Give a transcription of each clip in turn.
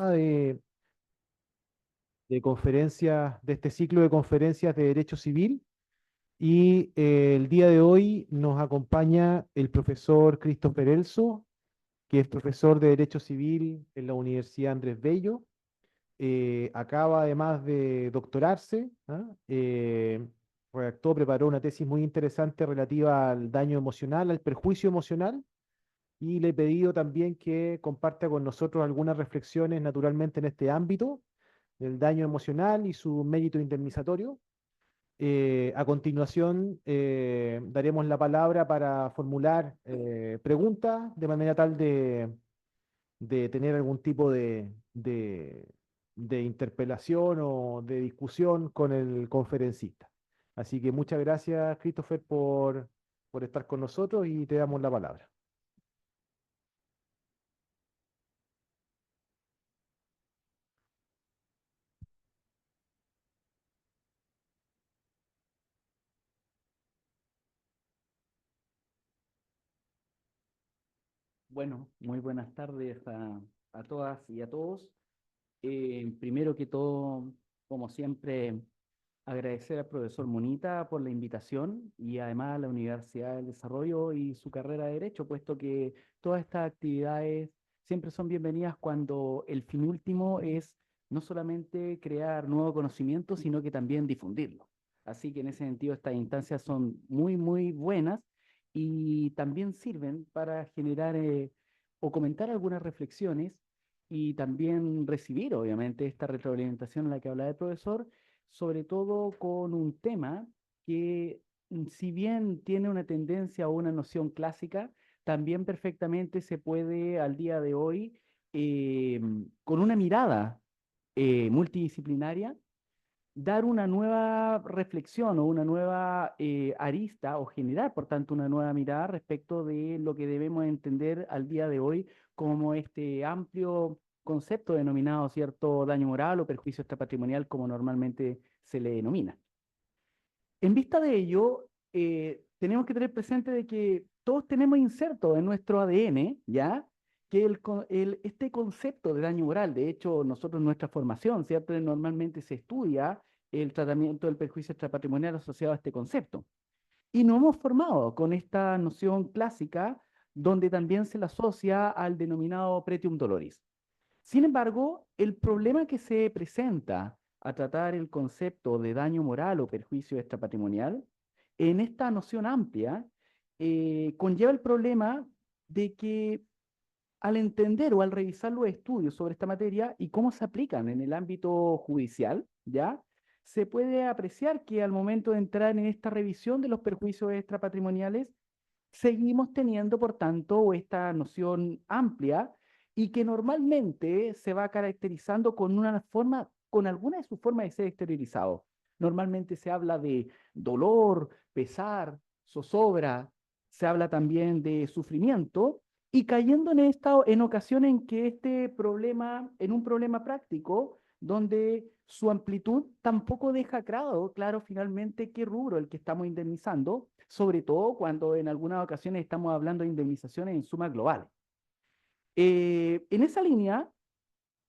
de, de conferencias, de este ciclo de conferencias de Derecho Civil. Y el día de hoy nos acompaña el profesor Christopher Elso, que es profesor de Derecho Civil en la Universidad Andrés Bello. Acaba además de doctorarse, ¿ah? Redactó, preparó una tesis muy interesante relativa al daño emocional, al perjuicio emocional, y le he pedido también que comparta con nosotros algunas reflexiones naturalmente en este ámbito del daño emocional y su mérito indemnizatorio. A continuación, daremos la palabra para formular preguntas de manera tal de tener algún tipo de interpelación o de discusión con el conferencista. Así que muchas gracias, Christopher, por estar con nosotros y te damos la palabra. Bueno, muy buenas tardes a todas y a todos. Primero que todo, como siempre, agradecer al profesor Munita por la invitación y además a la Universidad del Desarrollo y su carrera de Derecho, puesto que todas estas actividades siempre son bienvenidas cuando el fin último es no solamente crear nuevo conocimiento, sino que también difundirlo. Así que en ese sentido estas instancias son muy, muy buenas y también sirven para generar o comentar algunas reflexiones y también recibir, obviamente, esta retroalimentación en la que hablaba el profesor, sobre todo con un tema que, si bien tiene una tendencia o una noción clásica, también perfectamente se puede al día de hoy, con una mirada multidisciplinaria, dar una nueva reflexión o una nueva arista o generar, por tanto, una nueva mirada respecto de lo que debemos entender al día de hoy como este amplio concepto denominado cierto daño moral o perjuicio extrapatrimonial, como normalmente se le denomina. En vista de ello, tenemos que tener presente de que todos tenemos inserto en nuestro ADN, ¿ya? Que este concepto de daño moral, de hecho, nosotros en nuestra formación, ¿cierto? Normalmente se estudia el tratamiento del perjuicio extrapatrimonial asociado a este concepto. Y nos hemos formado con esta noción clásica, donde también se la asocia al denominado pretium doloris. Sin embargo, el problema que se presenta a tratar el concepto de daño moral o perjuicio extrapatrimonial, en esta noción amplia, conlleva el problema de que al entender o al revisar los estudios sobre esta materia y cómo se aplican en el ámbito judicial, ¿ya? Se puede apreciar que al momento de entrar en esta revisión de los perjuicios extrapatrimoniales, seguimos teniendo, por tanto, esta noción amplia y que normalmente se va caracterizando con una forma, con alguna de sus formas de ser exteriorizado. Normalmente se habla de dolor, pesar, zozobra, se habla también de sufrimiento y cayendo en en ocasiones en que este problema, en un problema práctico, donde su amplitud tampoco deja claro finalmente qué rubro el que estamos indemnizando, sobre todo cuando en algunas ocasiones estamos hablando de indemnizaciones en suma global. En esa línea,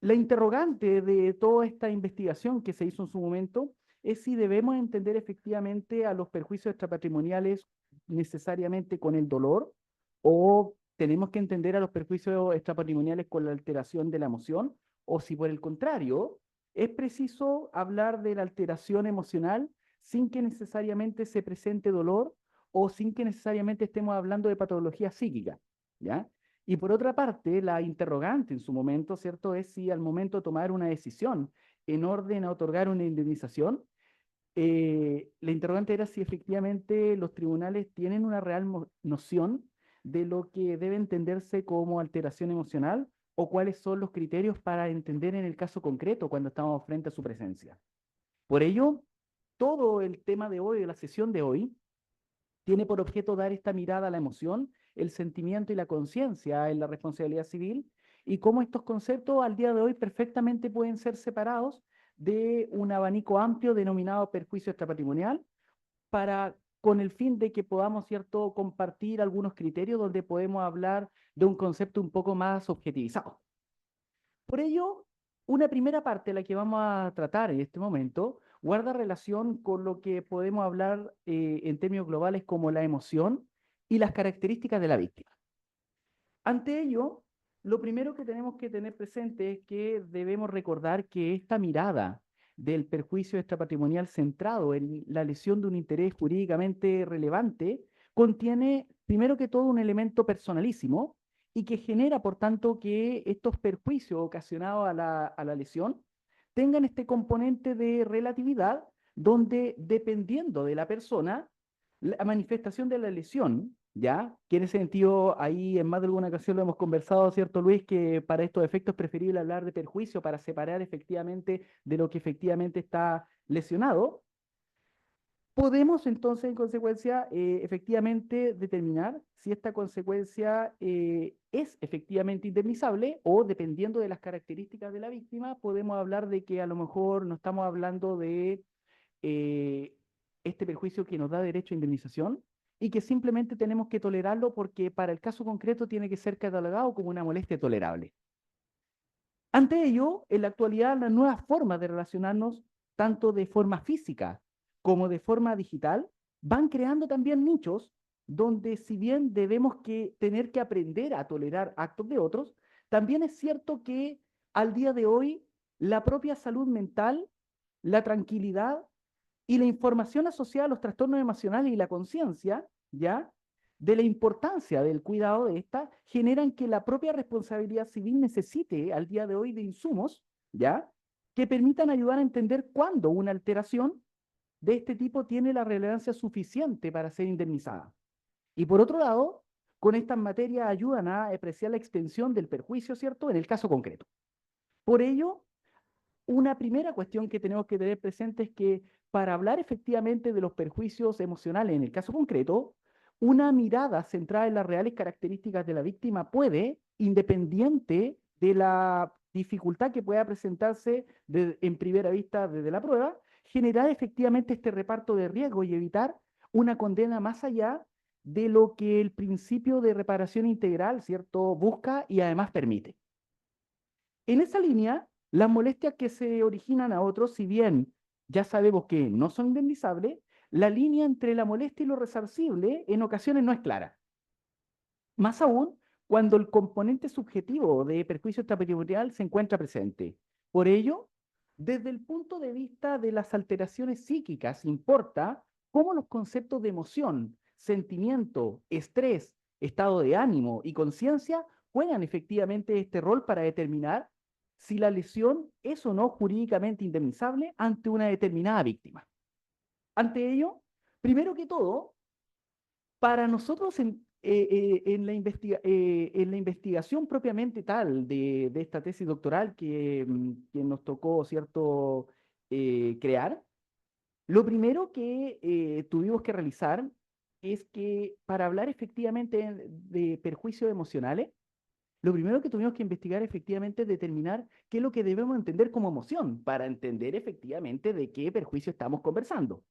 la interrogante de toda esta investigación que se hizo en su momento es si debemos entender efectivamente a los perjuicios extrapatrimoniales necesariamente con el dolor o tenemos que entender a los perjuicios extrapatrimoniales con la alteración de la emoción o si por el contrario es preciso hablar de la alteración emocional sin que necesariamente se presente dolor o sin que necesariamente estemos hablando de patología psíquica, ¿ya? Y por otra parte, la interrogante en su momento, ¿cierto?, es si al momento de tomar una decisión en orden a otorgar una indemnización, la interrogante era si efectivamente los tribunales tienen una real noción de lo que debe entenderse como alteración emocional o cuáles son los criterios para entender en el caso concreto cuando estamos frente a su presencia. Por ello, todo el tema de hoy, de la sesión de hoy, tiene por objeto dar esta mirada a la emoción, el sentimiento y la conciencia en la responsabilidad civil y cómo estos conceptos al día de hoy perfectamente pueden ser separados de un abanico amplio denominado perjuicio extrapatrimonial para con el fin de que podamos, ¿cierto?, compartir algunos criterios donde podemos hablar de un concepto un poco más objetivizado. Por ello, una primera parte, la que vamos a tratar en este momento, guarda relación con lo que podemos hablar en términos globales como la emoción y las características de la víctima. Ante ello, lo primero que tenemos que tener presente es que debemos recordar que esta mirada del perjuicio extrapatrimonial centrado en la lesión de un interés jurídicamente relevante contiene, primero que todo, un elemento personalísimo y que genera, por tanto, que estos perjuicios ocasionados a la lesión tengan este componente de relatividad donde, dependiendo de la persona, la manifestación de la lesión, ¿ya? Que en ese sentido, ahí en más de alguna ocasión lo hemos conversado, ¿cierto, Luis? Que para estos efectos es preferible hablar de perjuicio para separar efectivamente de lo que efectivamente está lesionado. Podemos entonces, en consecuencia, efectivamente determinar si esta consecuencia es efectivamente indemnizable o, dependiendo de las características de la víctima, podemos hablar de que a lo mejor no estamos hablando de eh, este perjuicio que nos da derecho a indemnización y que simplemente tenemos que tolerarlo porque para el caso concreto tiene que ser catalogado como una molestia tolerable. Ante ello, en la actualidad, las nuevas formas de relacionarnos, tanto de forma física como de forma digital, van creando también nichos donde, si bien debemos tener que aprender a tolerar actos de otros, también es cierto que al día de hoy la propia salud mental, la tranquilidad y la información asociada a los trastornos emocionales y la conciencia, ¿ya? De la importancia del cuidado de esta, generan que la propia responsabilidad civil necesite al día de hoy de insumos, ¿ya? Que permitan ayudar a entender cuándo una alteración de este tipo tiene la relevancia suficiente para ser indemnizada. Y por otro lado, con estas materias ayudan a apreciar la extensión del perjuicio, ¿cierto? En el caso concreto. Por ello, una primera cuestión que tenemos que tener presente es que para hablar efectivamente de los perjuicios emocionales en el caso concreto, una mirada centrada en las reales características de la víctima puede, independiente de la dificultad que pueda presentarse en primera vista desde la prueba, generar efectivamente este reparto de riesgo y evitar una condena más allá de lo que el principio de reparación integral, ¿cierto?, busca y además permite. En esa línea, las molestias que se originan a otros, si bien ya sabemos que no son indemnizables, la línea entre la molestia y lo resarcible en ocasiones no es clara. Más aún cuando el componente subjetivo de perjuicio extrapatrimonial se encuentra presente. Por ello, desde el punto de vista de las alteraciones psíquicas, importa cómo los conceptos de emoción, sentimiento, estrés, estado de ánimo y conciencia juegan efectivamente este rol para determinar si la lesión es o no jurídicamente indemnizable ante una determinada víctima. Ante ello, primero que todo, para nosotros en la investigación propiamente tal de esta tesis doctoral que nos tocó, ¿cierto?, crear, lo primero que tuvimos que realizar es que para hablar efectivamente de perjuicios emocionales, lo primero que tuvimos que investigar efectivamente es determinar qué es lo que debemos entender como emoción para entender efectivamente de qué perjuicio estamos conversando.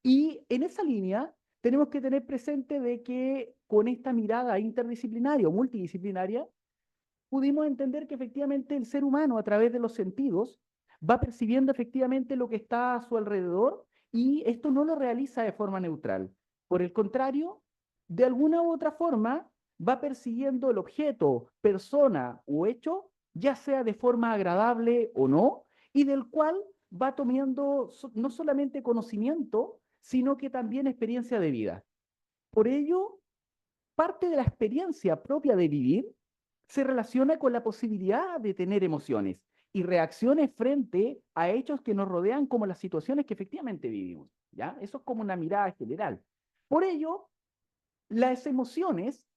Y en esa línea tenemos que tener presente de que con esta mirada interdisciplinaria o multidisciplinaria, pudimos entender que efectivamente el ser humano a través de los sentidos va percibiendo efectivamente lo que está a su alrededor y esto no lo realiza de forma neutral. Por el contrario, de alguna u otra forma va persiguiendo el objeto, persona o hecho, ya sea de forma agradable o no, y del cual va tomando no solamente conocimiento, sino que también experiencia de vida. Por ello, parte de la experiencia propia de vivir se relaciona con la posibilidad de tener emociones y reacciones frente a hechos que nos rodean como las situaciones que efectivamente vivimos, ¿ya? Eso es como una mirada general. Por ello, las emociones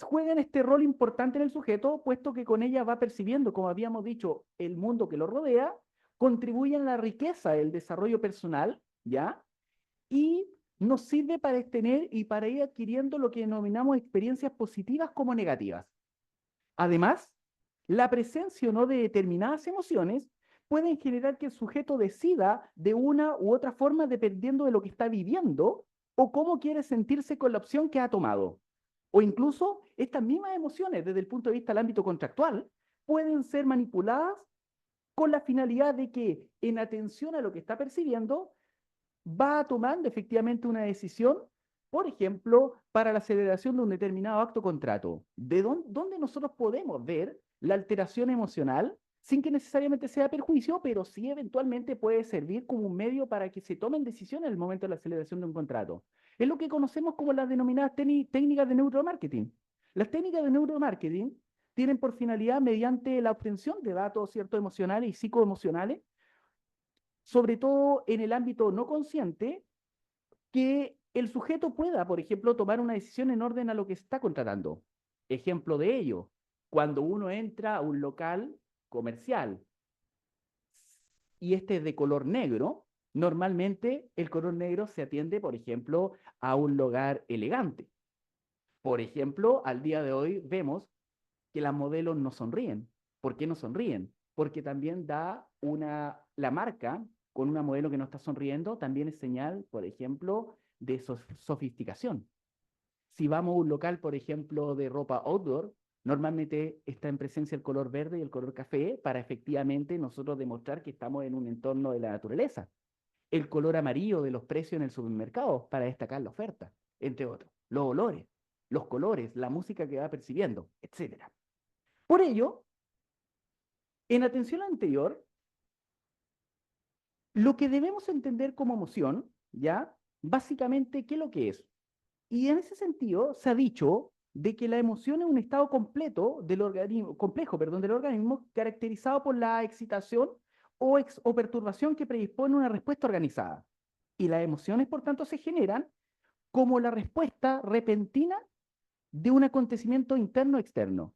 juegan este rol importante en el sujeto, puesto que con ellas va percibiendo, como habíamos dicho, el mundo que lo rodea, contribuyen a la riqueza del desarrollo personal, ¿ya? Y nos sirve para tener y para ir adquiriendo lo que denominamos experiencias positivas como negativas. Además, la presencia o no de determinadas emociones pueden generar que el sujeto decida de una u otra forma dependiendo de lo que está viviendo o cómo quiere sentirse con la opción que ha tomado. O incluso estas mismas emociones desde el punto de vista del ámbito contractual pueden ser manipuladas con la finalidad de que, en atención a lo que está percibiendo, va tomando efectivamente una decisión, por ejemplo, para la celebración de un determinado acto o contrato. ¿De dónde nosotros podemos ver la alteración emocional sin que necesariamente sea perjuicio, pero sí eventualmente puede servir como un medio para que se tomen decisiones en el momento de la celebración de un contrato? Es lo que conocemos como las denominadas técnicas de neuromarketing. Las técnicas de neuromarketing tienen por finalidad, mediante la obtención de datos ciertos emocionales y psicoemocionales, sobre todo en el ámbito no consciente, que el sujeto pueda, por ejemplo, tomar una decisión en orden a lo que está contratando. Ejemplo de ello, cuando uno entra a un local comercial y este es de color negro, normalmente el color negro se atiende, por ejemplo, a un lugar elegante. Por ejemplo, al día de hoy vemos que las modelos no sonríen. ¿Por qué no sonríen? Porque también la marca con una modelo que no está sonriendo, también es señal, por ejemplo, de sofisticación. Si vamos a un local, por ejemplo, de ropa outdoor, normalmente está en presencia el color verde y el color café para efectivamente nosotros demostrar que estamos en un entorno de la naturaleza. El color amarillo de los precios en el supermercado para destacar la oferta, entre otros. Los olores, los colores, la música que va percibiendo, etcétera. Por ello, en atención anterior, lo que debemos entender como emoción, ¿ya? Básicamente, ¿qué es lo que es? Y en ese sentido, se ha dicho de que la emoción es un estado complejo, del organismo, caracterizado por la excitación o perturbación que predispone una respuesta organizada. Y las emociones, por tanto, se generan como la respuesta repentina de un acontecimiento interno o externo.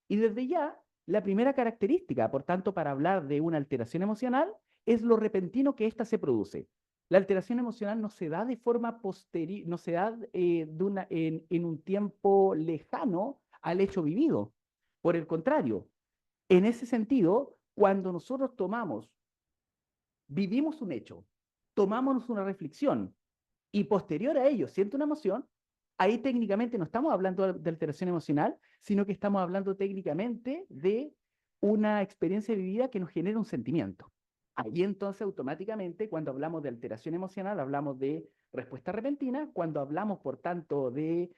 Y desde ya, la primera característica, por tanto, para hablar de una alteración emocional, es lo repentino que ésta se produce. La alteración emocional no se da de forma posterior, no se da en un tiempo lejano al hecho vivido. Por el contrario, en ese sentido, cuando nosotros vivimos un hecho, tomamos una reflexión y posterior a ello siente una emoción, ahí técnicamente no estamos hablando de alteración emocional, sino que estamos hablando técnicamente de una experiencia vivida que nos genera un sentimiento. Ahí entonces automáticamente cuando hablamos de alteración emocional hablamos de respuesta repentina, cuando hablamos por tanto de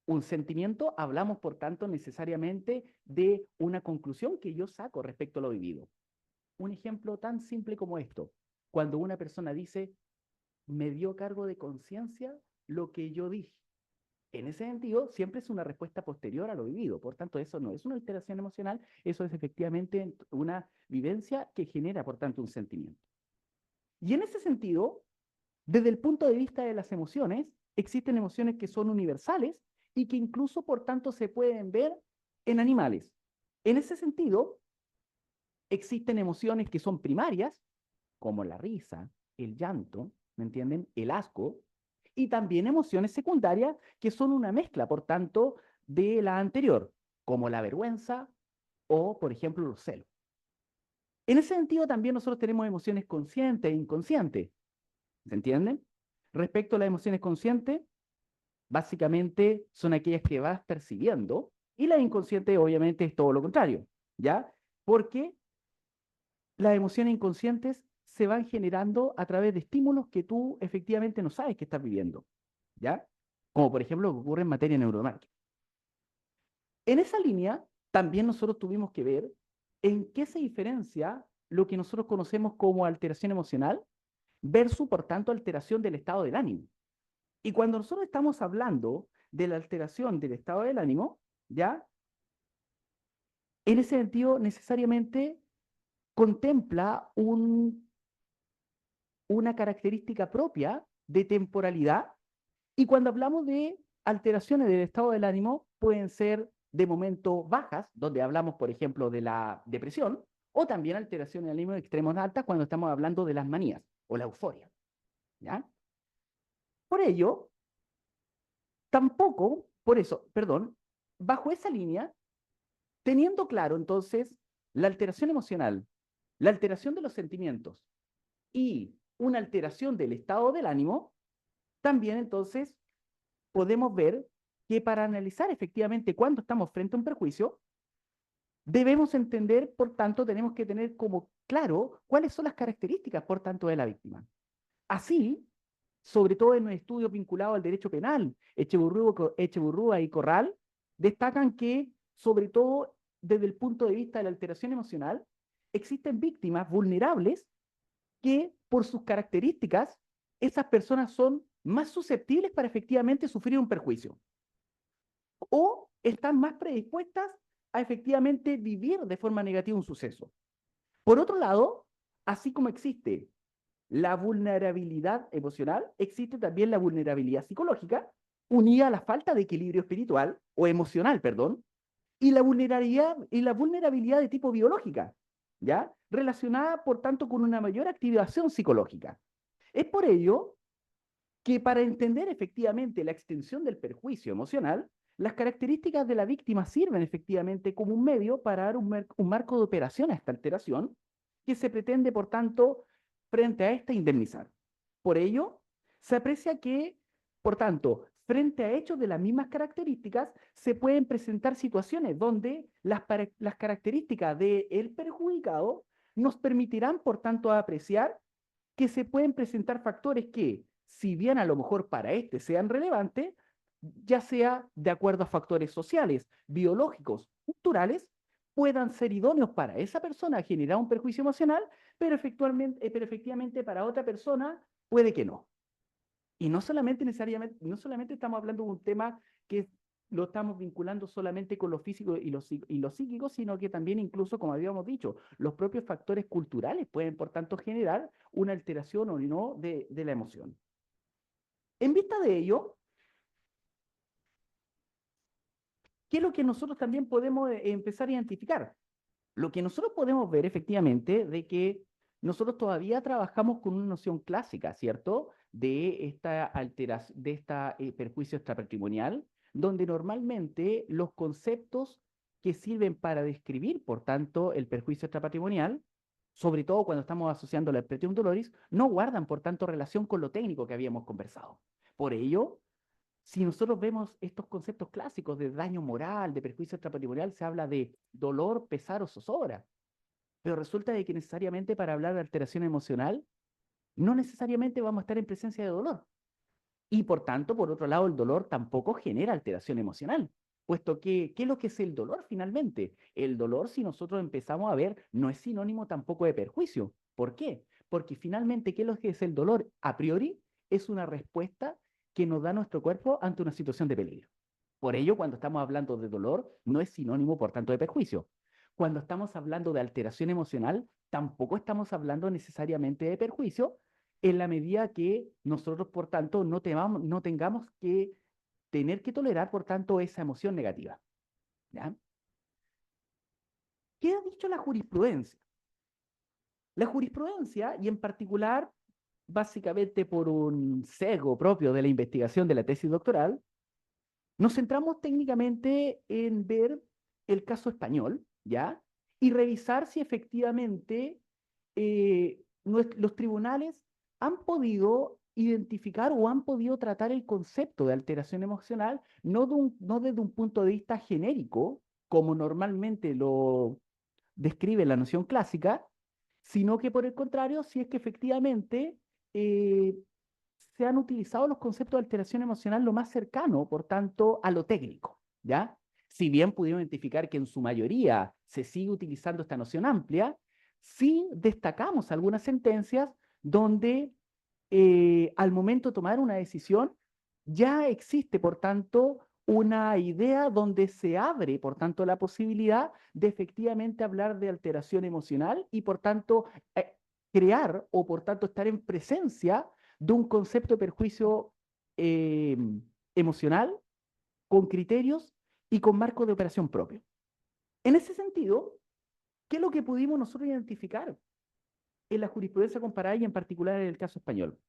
un sentimiento, hablamos por tanto necesariamente de una conclusión que yo saco respecto a lo vivido. Un ejemplo tan simple como esto, cuando una persona dice, me dio cargo de conciencia lo que yo dije. En ese sentido, siempre es una respuesta posterior a lo vivido. Por tanto, eso no es una alteración emocional, eso es efectivamente una vivencia que genera, por tanto, un sentimiento. Y en ese sentido, desde el punto de vista de las emociones, existen emociones que son universales y que incluso, por tanto, se pueden ver en animales. En ese sentido, existen emociones que son primarias, como la risa, el llanto, ¿me entienden? El asco, y también emociones secundarias que son una mezcla, por tanto, de la anterior, como la vergüenza o, por ejemplo, los celos. En ese sentido, también nosotros tenemos emociones conscientes e inconscientes, ¿se entienden? Respecto a las emociones conscientes, básicamente son aquellas que vas percibiendo, y las inconscientes, obviamente, es todo lo contrario, ¿ya? Porque las emociones inconscientes se van generando a través de estímulos que tú efectivamente no sabes que estás viviendo, ¿ya? Como por ejemplo lo que ocurre en materia de neuromarketing. En esa línea, también nosotros tuvimos que ver en qué se diferencia lo que nosotros conocemos como alteración emocional versus, por tanto, alteración del estado del ánimo. Y cuando nosotros estamos hablando de la alteración del estado del ánimo, ¿ya? En ese sentido, necesariamente contempla una característica propia de temporalidad, y cuando hablamos de alteraciones del estado del ánimo, pueden ser de momento bajas, donde hablamos, por ejemplo, de la depresión, o también alteraciones del ánimo de extremos altas cuando estamos hablando de las manías o la euforia, ¿ya? Por ello, por eso, perdón, bajo esa línea, teniendo claro entonces la alteración emocional, la alteración de los sentimientos y una alteración del estado del ánimo, también entonces podemos ver que para analizar efectivamente cuándo estamos frente a un perjuicio, Debemos entender, por tanto, tenemos que tener como claro cuáles son las características, por tanto, de la víctima. Así, sobre todo en un estudio vinculado al derecho penal, Echeburrúa y Corral destacan que, sobre todo desde el punto de vista de la alteración emocional, existen víctimas vulnerables que, por sus características, esas personas son más susceptibles para efectivamente sufrir un perjuicio o están más predispuestas a efectivamente vivir de forma negativa un suceso. Por otro lado, así como existe la vulnerabilidad emocional, existe también la vulnerabilidad psicológica, unida a la falta de equilibrio espiritual o emocional, perdón, y la vulnerabilidad de tipo biológica, ¿ya? Relacionada, por tanto, con una mayor activación psicológica. Es por ello que para entender efectivamente la extensión del perjuicio emocional, las características de la víctima sirven efectivamente como un medio para dar un marco de operación a esta alteración que se pretende, por tanto, frente a esta indemnizar. Por ello, se aprecia que, por tanto, frente a hechos de las mismas características, se pueden presentar situaciones donde las características del perjudicado nos permitirán, por tanto, apreciar que se pueden presentar factores que, si bien a lo mejor para este sean relevantes, ya sea de acuerdo a factores sociales, biológicos, culturales, puedan ser idóneos para esa persona a generar un perjuicio emocional, pero efectivamente para otra persona puede que no. Y no solamente necesariamente, no solamente estamos hablando de un tema que lo estamos vinculando solamente con lo físico y lo psíquico, sino que también incluso, como habíamos dicho, los propios factores culturales pueden, por tanto, generar una alteración o no de la emoción. En vista de ello, ¿qué es lo que nosotros también podemos empezar a identificar? Lo que nosotros podemos ver efectivamente de que nosotros todavía trabajamos con una noción clásica, ¿cierto? De esta alteración, de esta perjuicio extrapatrimonial, donde normalmente los conceptos que sirven para describir, por tanto, el perjuicio extrapatrimonial, sobre todo cuando estamos asociando la pretium doloris, no guardan, por tanto, relación con lo técnico que habíamos conversado. Por ello, si nosotros vemos estos conceptos clásicos de daño moral, de perjuicio extrapatrimonial, se habla de dolor, pesar o zozobra. Pero resulta de que necesariamente para hablar de alteración emocional, no necesariamente vamos a estar en presencia de dolor. Y por tanto, por otro lado, el dolor tampoco genera alteración emocional, puesto que, ¿qué es lo que es el dolor finalmente? El dolor, si nosotros empezamos a ver, no es sinónimo tampoco de perjuicio. ¿Por qué? Porque finalmente, ¿qué es lo que es el dolor? A priori, es una respuesta que nos da nuestro cuerpo ante una situación de peligro. Por ello, cuando estamos hablando de dolor, no es sinónimo, por tanto, de perjuicio. Cuando estamos hablando de alteración emocional, tampoco estamos hablando necesariamente de perjuicio, en la medida que nosotros, por tanto, no tengamos que tener que tolerar, por tanto, esa emoción negativa. ¿Ya? ¿Qué ha dicho la jurisprudencia? La jurisprudencia, y en particular, básicamente por un sesgo propio de la investigación de la tesis doctoral, nos centramos técnicamente en ver el caso español, ¿ya? Y revisar si efectivamente los tribunales han podido identificar o han podido tratar el concepto de alteración emocional no desde un punto de vista genérico, como normalmente lo describe la noción clásica, sino que por el contrario, si es que efectivamente eh, se han utilizado los conceptos de alteración emocional lo más cercano, por tanto, a lo técnico, ¿ya? Si bien pudimos identificar que en su mayoría se sigue utilizando esta noción amplia, sí destacamos algunas sentencias donde al momento de tomar una decisión ya existe, por tanto, una idea donde se abre, por tanto, la posibilidad de efectivamente hablar de alteración emocional y, por tanto, crear o, por tanto, estar en presencia de un concepto de perjuicio eh, emocional con criterios y con marco de operación propio. En ese sentido, ¿qué es lo que pudimos nosotros identificar en la jurisprudencia comparada y en particular en el caso español?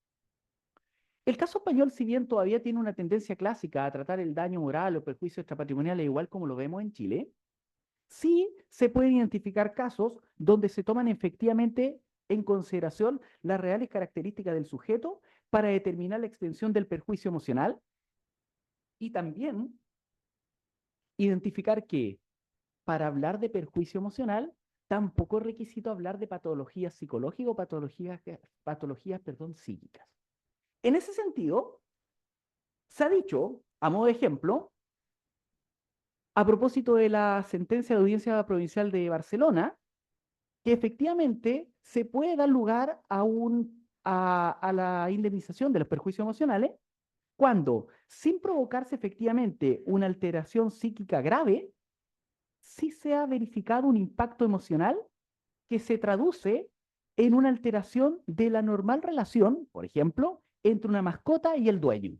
El caso español, si bien todavía tiene una tendencia clásica a tratar el daño moral o perjuicio extrapatrimonial igual como lo vemos en Chile, sí se pueden identificar casos donde se toman efectivamente en consideración las reales características del sujeto para determinar la extensión del perjuicio emocional y también identificar que para hablar de perjuicio emocional, tampoco es requisito hablar de patologías psicológicas o perdón, psíquicas. En ese sentido, se ha dicho, a modo de ejemplo, a propósito de la sentencia de Audiencia Provincial de Barcelona, que efectivamente se puede dar lugar a la indemnización de los perjuicios emocionales cuando, sin provocarse efectivamente una alteración psíquica grave, sí se ha verificado un impacto emocional que se traduce en una alteración de la normal relación, por ejemplo, entre una mascota y el dueño.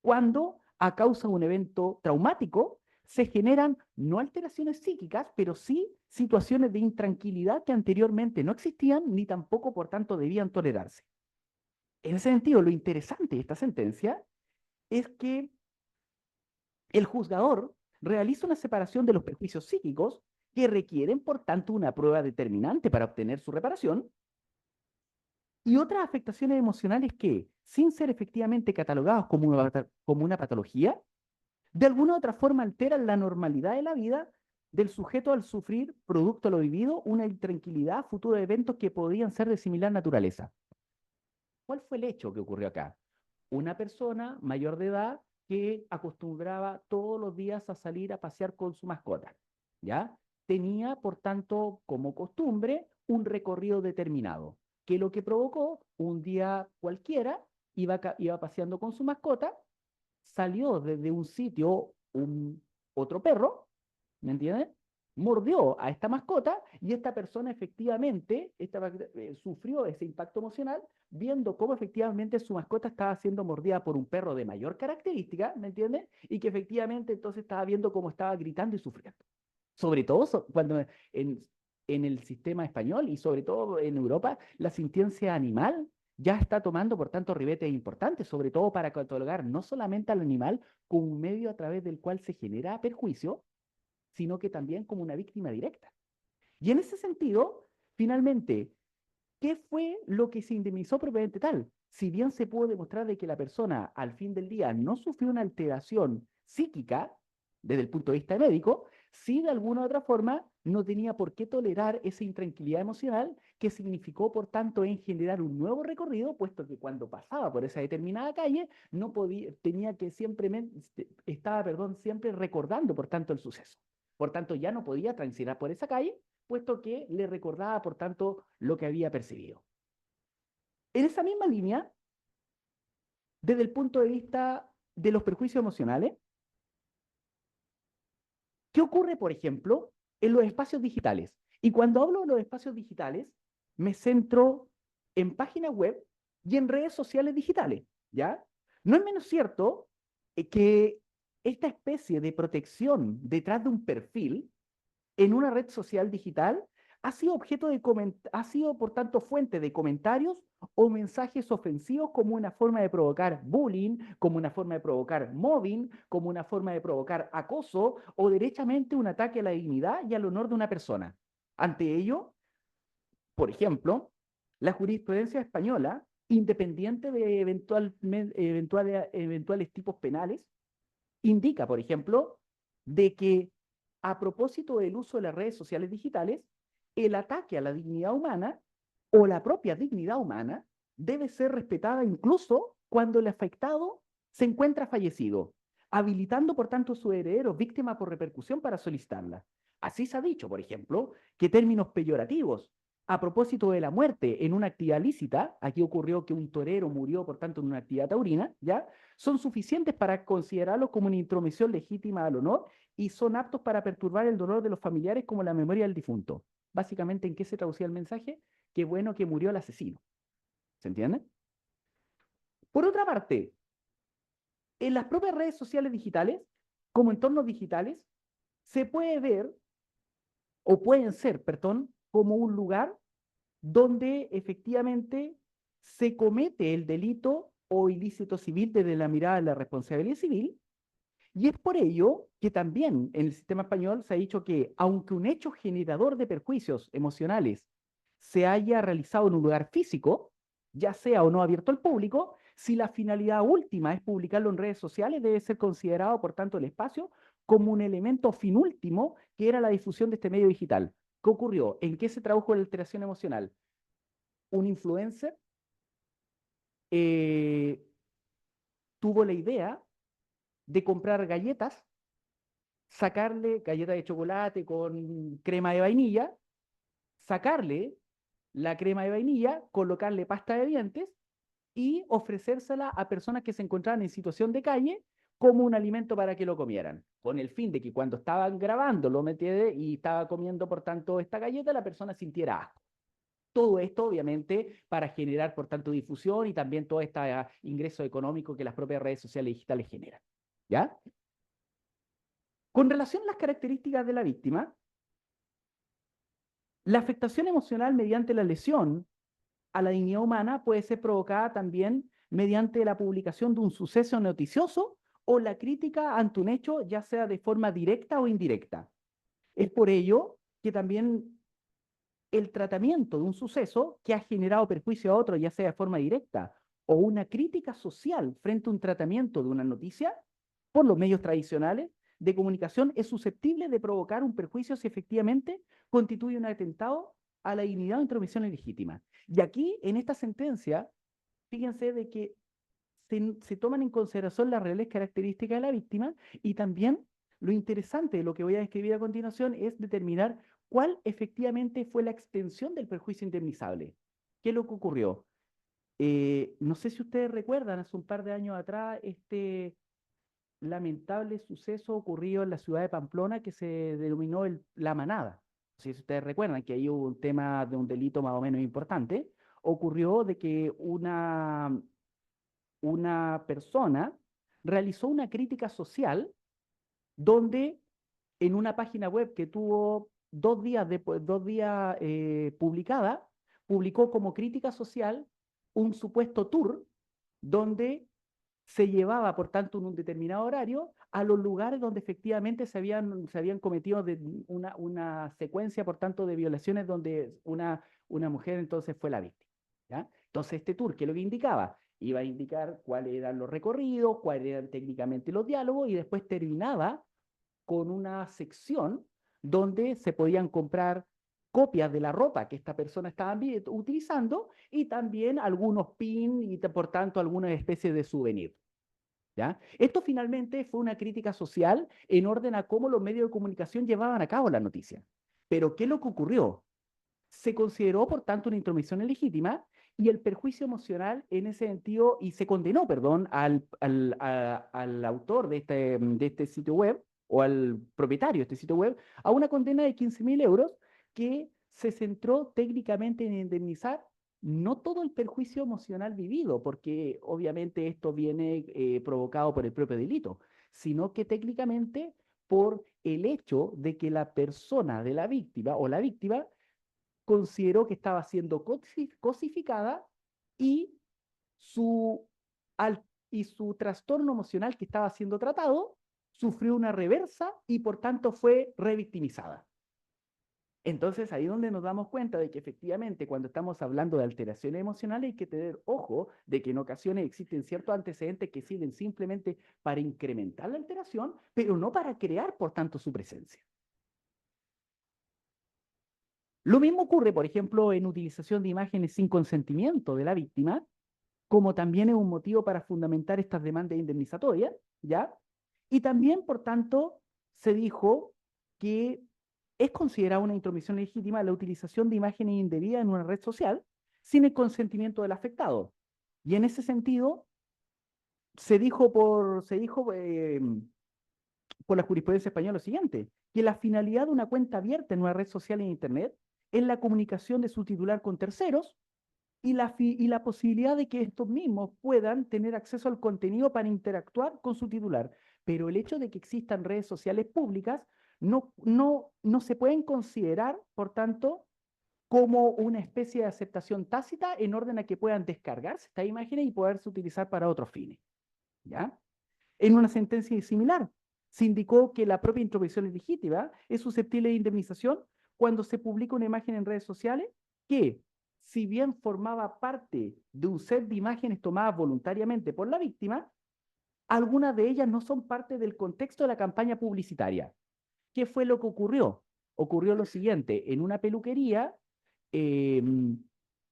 Cuando, a causa de un evento traumático, se generan no alteraciones psíquicas, pero sí situaciones de intranquilidad que anteriormente no existían ni tampoco, por tanto, debían tolerarse. En ese sentido, lo interesante de esta sentencia es que el juzgador realiza una separación de los perjuicios psíquicos que requieren, por tanto, una prueba determinante para obtener su reparación y otras afectaciones emocionales que, sin ser efectivamente catalogados como una patología, de alguna u otra forma alteran la normalidad de la vida del sujeto al sufrir, producto de lo vivido, una intranquilidad, futuro de eventos que podrían ser de similar naturaleza. ¿Cuál fue el hecho que ocurrió acá? Una persona mayor de edad que acostumbraba todos los días a salir a pasear con su mascota, ¿ya? Tenía, por tanto, como costumbre, un recorrido determinado, que lo que provocó, un día cualquiera, iba paseando con su mascota, salió desde un sitio otro perro, ¿me entiendes? Mordió a esta mascota y esta persona efectivamente sufrió ese impacto emocional viendo cómo efectivamente su mascota estaba siendo mordida por un perro de mayor característica, ¿me entiendes? Y que efectivamente entonces estaba viendo cómo estaba gritando y sufriendo. Sobre todo cuando en el sistema español y sobre todo en Europa, la sintiencia animal ya está tomando, por tanto, ribetes importantes, sobre todo para catalogar no solamente al animal como un medio a través del cual se genera perjuicio, sino que también como una víctima directa. Y en ese sentido, finalmente, ¿qué fue lo que se indemnizó propiamente tal? Si bien se pudo demostrar de que la persona al fin del día no sufrió una alteración psíquica desde el punto de vista médico, sí de alguna u otra forma no tenía por qué tolerar esa intranquilidad emocional que significó, por tanto, en generar un nuevo recorrido, puesto que cuando pasaba por esa determinada calle no podía, tenía que siempre recordando, por tanto, el suceso. Por tanto, ya no podía transitar por esa calle puesto que le recordaba, por tanto, lo que había percibido. En esa misma línea, desde el punto de vista de los perjuicios emocionales, ¿qué ocurre, por ejemplo, en los espacios digitales? Y cuando hablo de los espacios digitales, me centro en páginas web y en redes sociales digitales, ¿ya? No es menos cierto que esta especie de protección detrás de un perfil en una red social digital ha sido ha sido, por tanto, fuente de comentarios o mensajes ofensivos como una forma de provocar bullying, como una forma de provocar mobbing, como una forma de provocar acoso o derechamente un ataque a la dignidad y al honor de una persona. Ante ello, por ejemplo, la jurisprudencia española, independiente de eventuales tipos penales, indica, por ejemplo, de que a propósito del uso de las redes sociales digitales, el ataque a la dignidad humana o la propia dignidad humana debe ser respetada incluso cuando el afectado se encuentra fallecido, habilitando por tanto a su heredero víctima por repercusión para solicitarla. Así se ha dicho, por ejemplo, que términos peyorativos a propósito de la muerte en una actividad lícita, aquí ocurrió que un torero murió, por tanto, en una actividad taurina, ¿ya? Son suficientes para considerarlos como una intromisión legítima al honor y son aptos para perturbar el dolor de los familiares como la memoria del difunto. Básicamente, ¿en qué se traducía el mensaje? Qué bueno que murió el asesino. ¿Se entiende? Por otra parte, en las propias redes sociales digitales, como entornos digitales, se puede ver, o pueden ser, perdón, como un lugar donde efectivamente se comete el delito o ilícito civil desde la mirada de la responsabilidad civil. Y es por ello que también en el sistema español se ha dicho que aunque un hecho generador de perjuicios emocionales se haya realizado en un lugar físico, ya sea o no abierto al público, si la finalidad última es publicarlo en redes sociales, debe ser considerado, por tanto, el espacio como un elemento fin último que era la difusión de este medio digital. ¿Qué ocurrió? ¿En qué se tradujo la alteración emocional? Un influencer eh, tuvo la idea de comprar galletas, sacarle galleta de chocolate con crema de vainilla, sacarle la crema de vainilla, colocarle pasta de dientes y ofrecérsela a personas que se encontraban en situación de calle como un alimento para que lo comieran, con el fin de que cuando estaban grabándolo, ¿me entiendes? Y estaba comiendo, por tanto, esta galleta, la persona sintiera asco. Todo esto, obviamente, para generar, por tanto, difusión y también todo este ingreso económico que las propias redes sociales digitales generan. ¿Ya? Con relación a las características de la víctima, la afectación emocional mediante la lesión a la dignidad humana puede ser provocada también mediante la publicación de un suceso noticioso o la crítica ante un hecho, ya sea de forma directa o indirecta. Es por ello que también el tratamiento de un suceso que ha generado perjuicio a otro, ya sea de forma directa o una crítica social frente a un tratamiento de una noticia por los medios tradicionales de comunicación es susceptible de provocar un perjuicio si efectivamente constituye un atentado a la dignidad o intromisión ilegítima. Y aquí, en esta sentencia, fíjense de que se toman en consideración las reales características de la víctima y también lo interesante de lo que voy a describir a continuación es determinar cuál efectivamente fue la extensión del perjuicio indemnizable. ¿Qué es lo que ocurrió? No sé si ustedes recuerdan, hace un par de años atrás, este lamentable suceso ocurrido en la ciudad de Pamplona que se denominó la manada. No sé si ustedes recuerdan que ahí hubo un tema de un delito más o menos importante. Ocurrió de que una persona realizó una crítica social donde en una página web que tuvo 2 días, publicada, publicó como crítica social un supuesto tour donde se llevaba, por tanto, en un determinado horario a los lugares donde efectivamente se habían cometido una secuencia, por tanto, de violaciones donde una mujer entonces fue la víctima. ¿Ya? Entonces, este tour, ¿qué es lo que indicaba? Iba a indicar cuáles eran los recorridos, cuáles eran técnicamente los diálogos y después terminaba con una sección donde se podían comprar copias de la ropa que esta persona estaba utilizando y también algunos pins y por tanto alguna especie de souvenir. ¿Ya? Esto finalmente fue una crítica social en orden a cómo los medios de comunicación llevaban a cabo la noticia. Pero ¿qué es lo que ocurrió? Se consideró, por tanto, una intromisión ilegítima y el perjuicio emocional en ese sentido, y se condenó, perdón, al autor de este sitio web o al propietario de este sitio web a una condena de 15.000 euros que se centró técnicamente en indemnizar no todo el perjuicio emocional vivido, porque obviamente esto viene provocado por el propio delito, sino que técnicamente por el hecho de que la persona de la víctima o la víctima consideró que estaba siendo cosificada y su, y su trastorno emocional que estaba siendo tratado sufrió una reversa y por tanto fue revictimizada. Entonces ahí es donde nos damos cuenta de que efectivamente cuando estamos hablando de alteraciones emocionales hay que tener ojo de que en ocasiones existen ciertos antecedentes que sirven simplemente para incrementar la alteración, pero no para crear por tanto su presencia. Lo mismo ocurre, por ejemplo, en utilización de imágenes sin consentimiento de la víctima, como también es un motivo para fundamentar estas demandas indemnizatorias, ¿ya? Y también, por tanto, se dijo que es considerada una intromisión legítima la utilización de imágenes indebidas en una red social sin el consentimiento del afectado. Y en ese sentido, se dijo por la jurisprudencia española lo siguiente, que la finalidad de una cuenta abierta en una red social en Internet es la comunicación de su titular con terceros y la posibilidad de que estos mismos puedan tener acceso al contenido para interactuar con su titular. Pero el hecho de que existan redes sociales públicas no se pueden considerar, por tanto, como una especie de aceptación tácita en orden a que puedan descargarse estas imágenes y poderse utilizar para otros fines. ¿Ya? En una sentencia similar, se indicó que la propia intromisión ilegítima es susceptible de indemnización cuando se publica una imagen en redes sociales que, si bien formaba parte de un set de imágenes tomadas voluntariamente por la víctima, algunas de ellas no son parte del contexto de la campaña publicitaria. ¿Qué fue lo que ocurrió? Ocurrió lo siguiente, en una peluquería eh,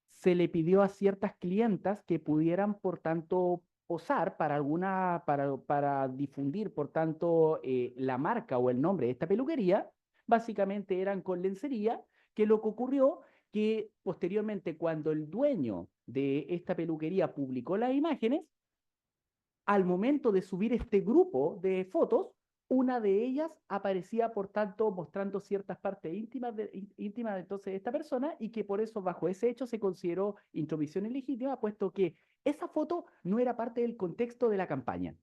se le pidió a ciertas clientas que pudieran, por tanto, posar para difundir, por tanto, la marca o el nombre de esta peluquería. Básicamente eran con lencería, que lo que ocurrió que posteriormente cuando el dueño de esta peluquería publicó las imágenes, al momento de subir este grupo de fotos, una de ellas aparecía, por tanto, mostrando ciertas partes íntimas entonces de esta persona y que por eso bajo ese hecho se consideró intromisión ilegítima, puesto que esa foto no era parte del contexto de la campaña.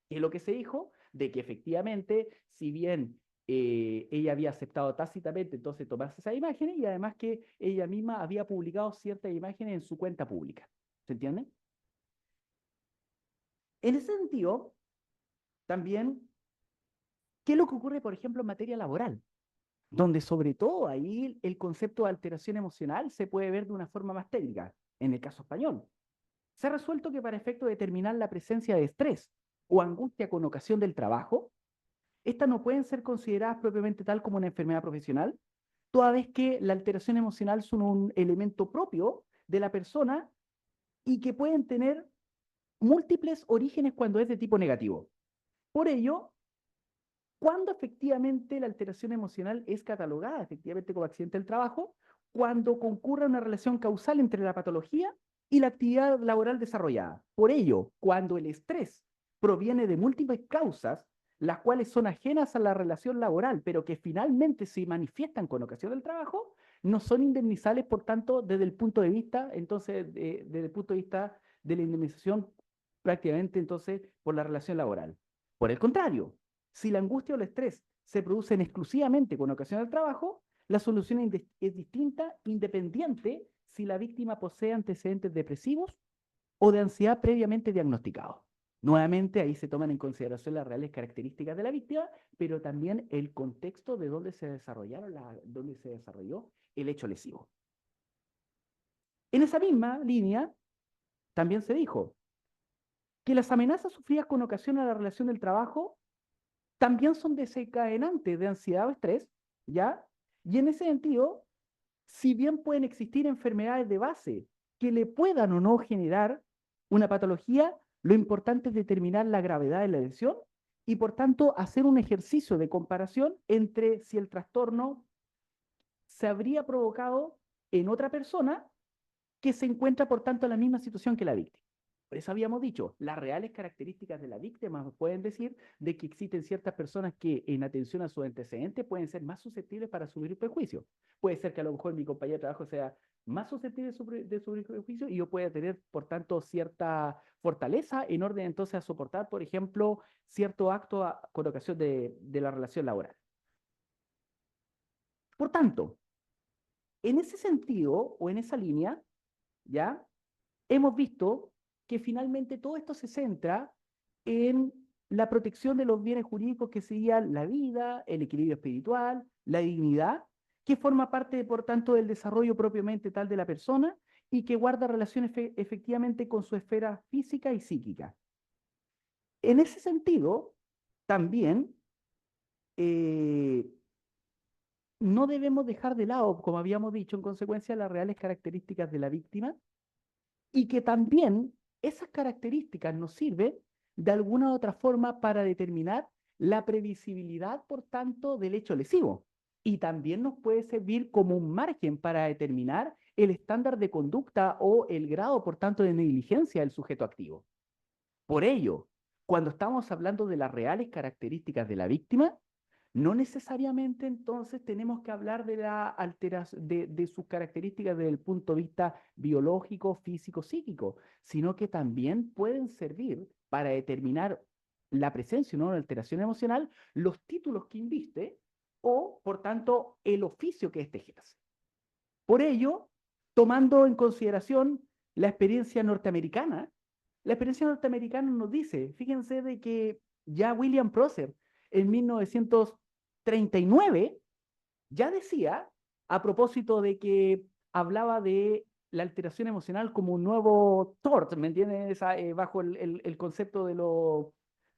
Y lo que se dijo de que efectivamente, si bien ella había aceptado tácitamente entonces tomarse esas imágenes y además que ella misma había publicado ciertas imágenes en su cuenta pública. ¿Se entiende? En ese sentido, también, ¿qué es lo que ocurre, por ejemplo, en materia laboral? Donde sobre todo ahí el concepto de alteración emocional se puede ver de una forma más técnica, en el caso español. Se ha resuelto que para efecto de determinar la presencia de estrés o angustia con ocasión del trabajo, estas no pueden ser consideradas propiamente tal como una enfermedad profesional, toda vez que la alteración emocional son un elemento propio de la persona y que pueden tener múltiples orígenes cuando es de tipo negativo. Por ello, cuando efectivamente la alteración emocional es catalogada efectivamente como accidente del trabajo, cuando concurra una relación causal entre la patología y la actividad laboral desarrollada. Por ello, cuando el estrés proviene de múltiples causas, las cuales son ajenas a la relación laboral, pero que finalmente se manifiestan con ocasión del trabajo, no son indemnizables, por tanto, desde el punto de vista, entonces, desde el punto de vista de la indemnización prácticamente, entonces, por la relación laboral. Por el contrario, si la angustia o el estrés se producen exclusivamente con ocasión del trabajo, la solución es distinta, independiente si la víctima posee antecedentes depresivos o de ansiedad previamente diagnosticados. Nuevamente, ahí se toman en consideración las reales características de la víctima, pero también el contexto de dónde se desarrolló el hecho lesivo. En esa misma línea, también se dijo que las amenazas sufridas con ocasión a la relación del trabajo también son desencadenantes de ansiedad o estrés, ¿ya? Y en ese sentido, si bien pueden existir enfermedades de base que le puedan o no generar una patología, lo importante es determinar la gravedad de la lesión y por tanto hacer un ejercicio de comparación entre si el trastorno se habría provocado en otra persona que se encuentra, por tanto, en la misma situación que la víctima. Por eso habíamos dicho, las reales características de la víctima nos pueden decir de que existen ciertas personas que en atención a sus antecedentes pueden ser más susceptibles para sufrir prejuicio. Puede ser que a lo mejor mi compañero de trabajo sea más susceptible de sufrir prejuicio y yo pueda tener, por tanto, cierta fortaleza en orden entonces a soportar, por ejemplo, cierto acto con ocasión de la relación laboral. Por tanto, en ese sentido o en esa línea, ¿ya? Hemos visto que finalmente todo esto se centra en la protección de los bienes jurídicos que serían la vida, el equilibrio espiritual, la dignidad, que forma parte, por tanto, del desarrollo propiamente tal de la persona y que guarda relación efectivamente con su esfera física y psíquica. En ese sentido, también eh, no debemos dejar de lado, como habíamos dicho, en consecuencia, las reales características de la víctima y que también esas características nos sirven de alguna u otra forma para determinar la previsibilidad, por tanto, del hecho lesivo. Y también nos puede servir como un margen para determinar el estándar de conducta o el grado, por tanto, de negligencia del sujeto activo. Por ello, cuando estamos hablando de las reales características de la víctima, no necesariamente entonces tenemos que hablar de la de sus características desde el punto de vista biológico, físico, psíquico, sino que también pueden servir para determinar la presencia o no de alteración emocional, los títulos que inviste o, por tanto, el oficio que éste ejerce. Por ello, tomando en consideración la experiencia norteamericana nos dice, fíjense de que ya William Prosser en 1939 ya decía, a propósito de que hablaba de la alteración emocional como un nuevo tort, ¿me entiendes? Bajo el concepto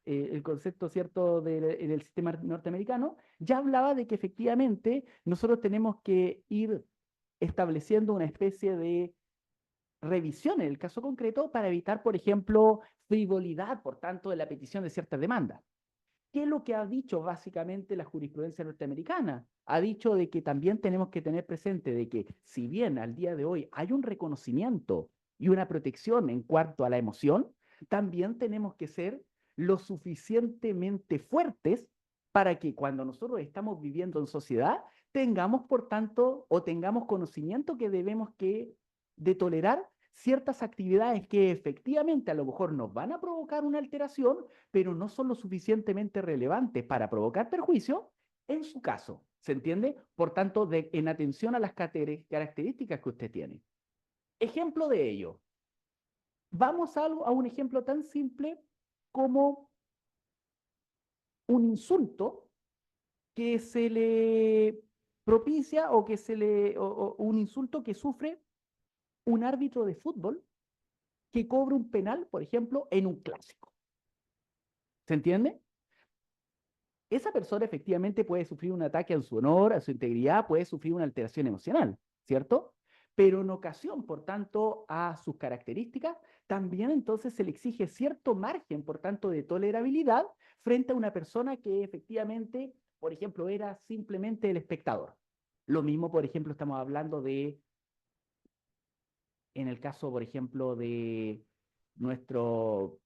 el concepto, ¿cierto?, del sistema norteamericano, ya hablaba de que efectivamente nosotros tenemos que ir estableciendo una especie de revisión en el caso concreto para evitar, por ejemplo, frivolidad, por tanto, de la petición de ciertas demandas. ¿Qué es lo que ha dicho básicamente la jurisprudencia norteamericana? Ha dicho de que también tenemos que tener presente de que si bien al día de hoy hay un reconocimiento y una protección en cuanto a la emoción, también tenemos que ser lo suficientemente fuertes para que cuando nosotros estamos viviendo en sociedad tengamos, por tanto, o tengamos conocimiento que debemos que de tolerar ciertas actividades que efectivamente a lo mejor nos van a provocar una alteración, pero no son lo suficientemente relevantes para provocar perjuicio en su caso. ¿Se entiende? Por tanto, en atención a las características que usted tiene. Ejemplo de ello. Vamos a un ejemplo tan simple como un insulto que se le propicia o que o un insulto que sufre un árbitro de fútbol que cobra un penal, por ejemplo, en un clásico. ¿Se entiende? Esa persona efectivamente puede sufrir un ataque a su honor, a su integridad, puede sufrir una alteración emocional, ¿cierto? Pero en ocasión, por tanto, a sus características, también entonces se le exige cierto margen, por tanto, de tolerabilidad frente a una persona que efectivamente, por ejemplo, era simplemente el espectador. Lo mismo, por ejemplo, estamos hablando de, en el caso, por ejemplo, de nuestro,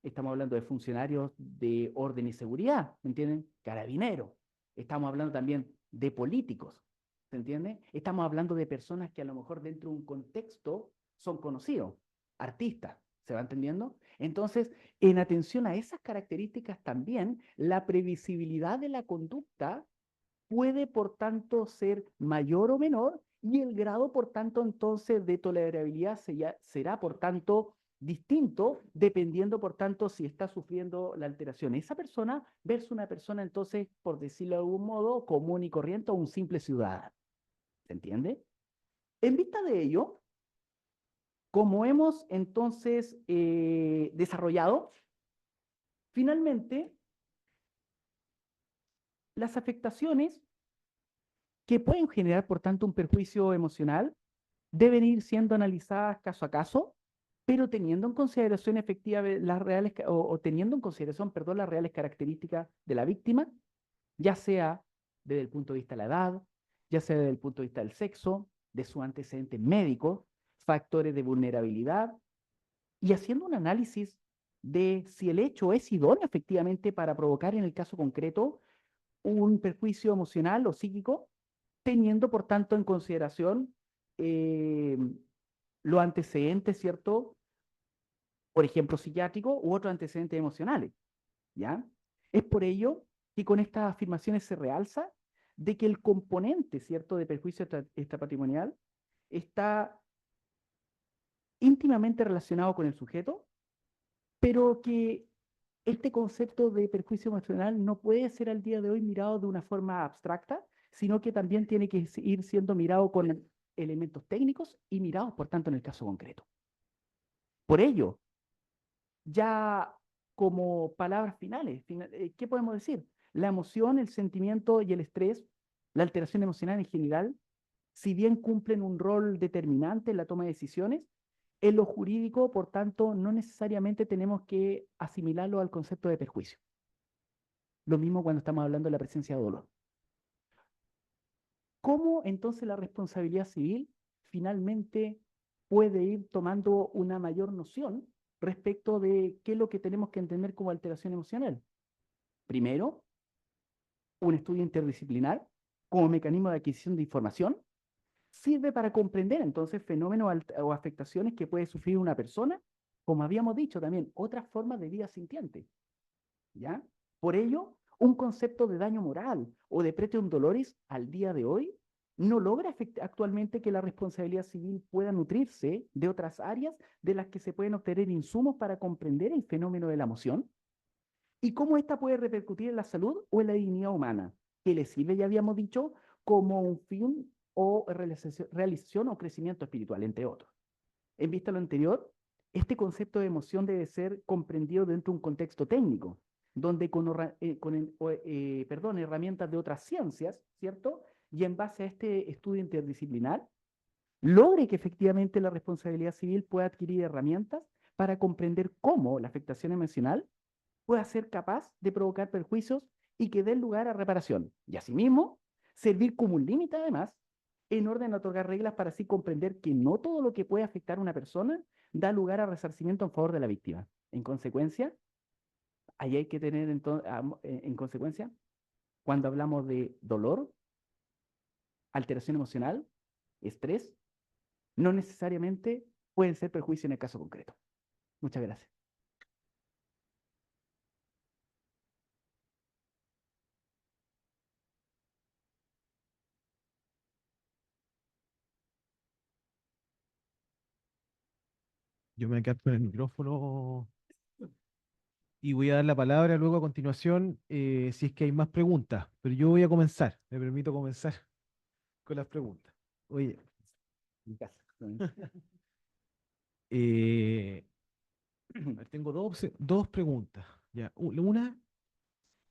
estamos hablando de funcionarios de orden y seguridad, ¿me entienden? Carabineros. Estamos hablando también de políticos, ¿se entiende? Estamos hablando de personas que a lo mejor dentro de un contexto son conocidos, artistas, ¿se va entendiendo? Entonces, en atención a esas características también, la previsibilidad de la conducta puede, por tanto, ser mayor o menor y el grado, por tanto, entonces de tolerabilidad será, por tanto, distinto dependiendo, por tanto, si está sufriendo la alteración esa persona versus una persona, entonces, por decirlo de algún modo, común y corriente o un simple ciudadano. ¿Se entiende? En vista de ello, como hemos entonces desarrollado, finalmente, las afectaciones que pueden generar, por tanto, un perjuicio emocional deben ir siendo analizadas caso a caso, pero teniendo en consideración las reales, o teniendo en consideración, perdón, las reales características de la víctima, ya sea desde el punto de vista de la edad, ya sea desde el punto de vista del sexo, de su antecedente médico, factores de vulnerabilidad, y haciendo un análisis de si el hecho es idóneo efectivamente para provocar en el caso concreto un perjuicio emocional o psíquico, teniendo por tanto en consideración eh, los antecedentes, ¿cierto? Por ejemplo, psiquiátrico u otros antecedentes emocionales, ¿ya? Es por ello que con estas afirmaciones se realza de que el componente, ¿cierto?, de perjuicio extrapatrimonial está íntimamente relacionado con el sujeto, pero que este concepto de perjuicio emocional no puede ser al día de hoy mirado de una forma abstracta, sino que también tiene que ir siendo mirado con elementos técnicos y mirados, por tanto, en el caso concreto. Por ello, ya como palabras finales, ¿qué podemos decir? La emoción, el sentimiento y el estrés, la alteración emocional en general, si bien cumplen un rol determinante en la toma de decisiones, en lo jurídico, por tanto, no necesariamente tenemos que asimilarlo al concepto de perjuicio. Lo mismo cuando estamos hablando de la presencia de dolor. ¿Cómo entonces la responsabilidad civil finalmente puede ir tomando una mayor noción respecto de qué es lo que tenemos que entender como alteración emocional? Primero, un estudio interdisciplinar como mecanismo de adquisición de información sirve para comprender entonces fenómenos o afectaciones que puede sufrir una persona, como habíamos dicho también, otras formas de vida sintiente, ¿ya? Por ello, un concepto de daño moral o de preteum doloris al día de hoy no logra actualmente que la responsabilidad civil pueda nutrirse de otras áreas de las que se pueden obtener insumos para comprender el fenómeno de la emoción y cómo ésta puede repercutir en la salud o en la dignidad humana, que le sirve, ya habíamos dicho, como un fin o realización o crecimiento espiritual, entre otros. En vista de lo anterior, este concepto de emoción debe ser comprendido dentro de un contexto técnico, donde perdón, herramientas de otras ciencias, ¿cierto? Y en base a este estudio interdisciplinar, logre que efectivamente la responsabilidad civil pueda adquirir herramientas para comprender cómo la afectación emocional pueda ser capaz de provocar perjuicios y que dé lugar a reparación. Y asimismo, servir como un límite además, en orden a otorgar reglas para así comprender que no todo lo que puede afectar a una persona da lugar a resarcimiento en favor de la víctima. En consecuencia, ahí hay que tener en consecuencia, cuando hablamos de dolor, alteración emocional, estrés, no necesariamente pueden ser perjuicios en el caso concreto. Muchas gracias. Yo me voy a quedar con el micrófono y voy a dar la palabra luego a continuación si es que hay más preguntas. Pero yo voy a comenzar, me permito comenzar con las preguntas. Oye, En casa. eh, a ver, tengo dos preguntas. Ya. Una,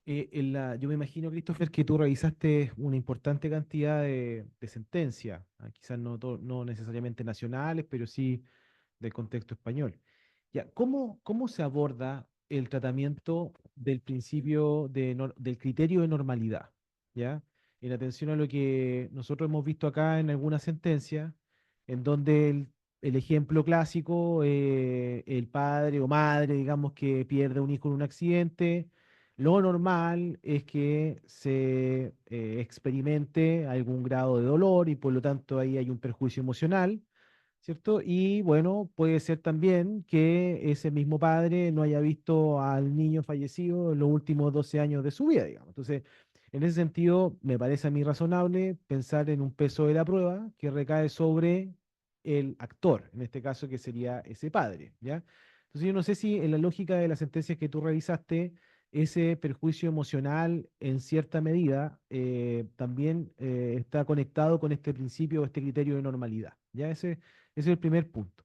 yo me imagino, Christopher, que tú revisaste una importante cantidad de sentencias, quizás no necesariamente nacionales, pero sí del contexto español. Ya, ¿cómo se aborda el tratamiento del principio del criterio de normalidad? ¿Ya? En atención a lo que nosotros hemos visto acá en algunas sentencias, en donde el ejemplo clásico, el padre o madre, digamos, que pierde un hijo en un accidente, lo normal es que se experimente algún grado de dolor y por lo tanto ahí hay un perjuicio emocional, ¿cierto? Y bueno, puede ser también que ese mismo padre no haya visto al niño fallecido en los últimos 12 años de su vida, digamos. Entonces, en ese sentido, me parece a mí razonable pensar en un peso de la prueba que recae sobre el actor, en este caso que sería ese padre, ¿ya? Entonces, yo no sé si en la lógica de las sentencias que tú revisaste, ese perjuicio emocional en cierta medida también está conectado con este principio o este criterio de normalidad, ¿ya? Ese es el primer punto.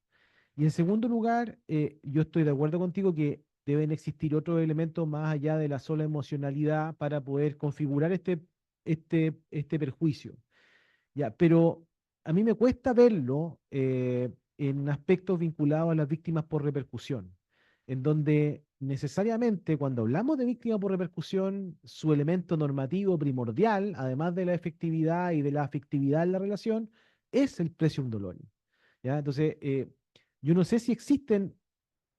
Y en segundo lugar, yo estoy de acuerdo contigo que deben existir otros elementos más allá de la sola emocionalidad para poder configurar este perjuicio. Ya, pero a mí me cuesta verlo en aspectos vinculados a las víctimas por repercusión, en donde necesariamente cuando hablamos de víctima por repercusión, su elemento normativo primordial, además de la efectividad y de la afectividad en la relación, es el presium dolori. ¿Ya? Entonces, yo no sé si existen,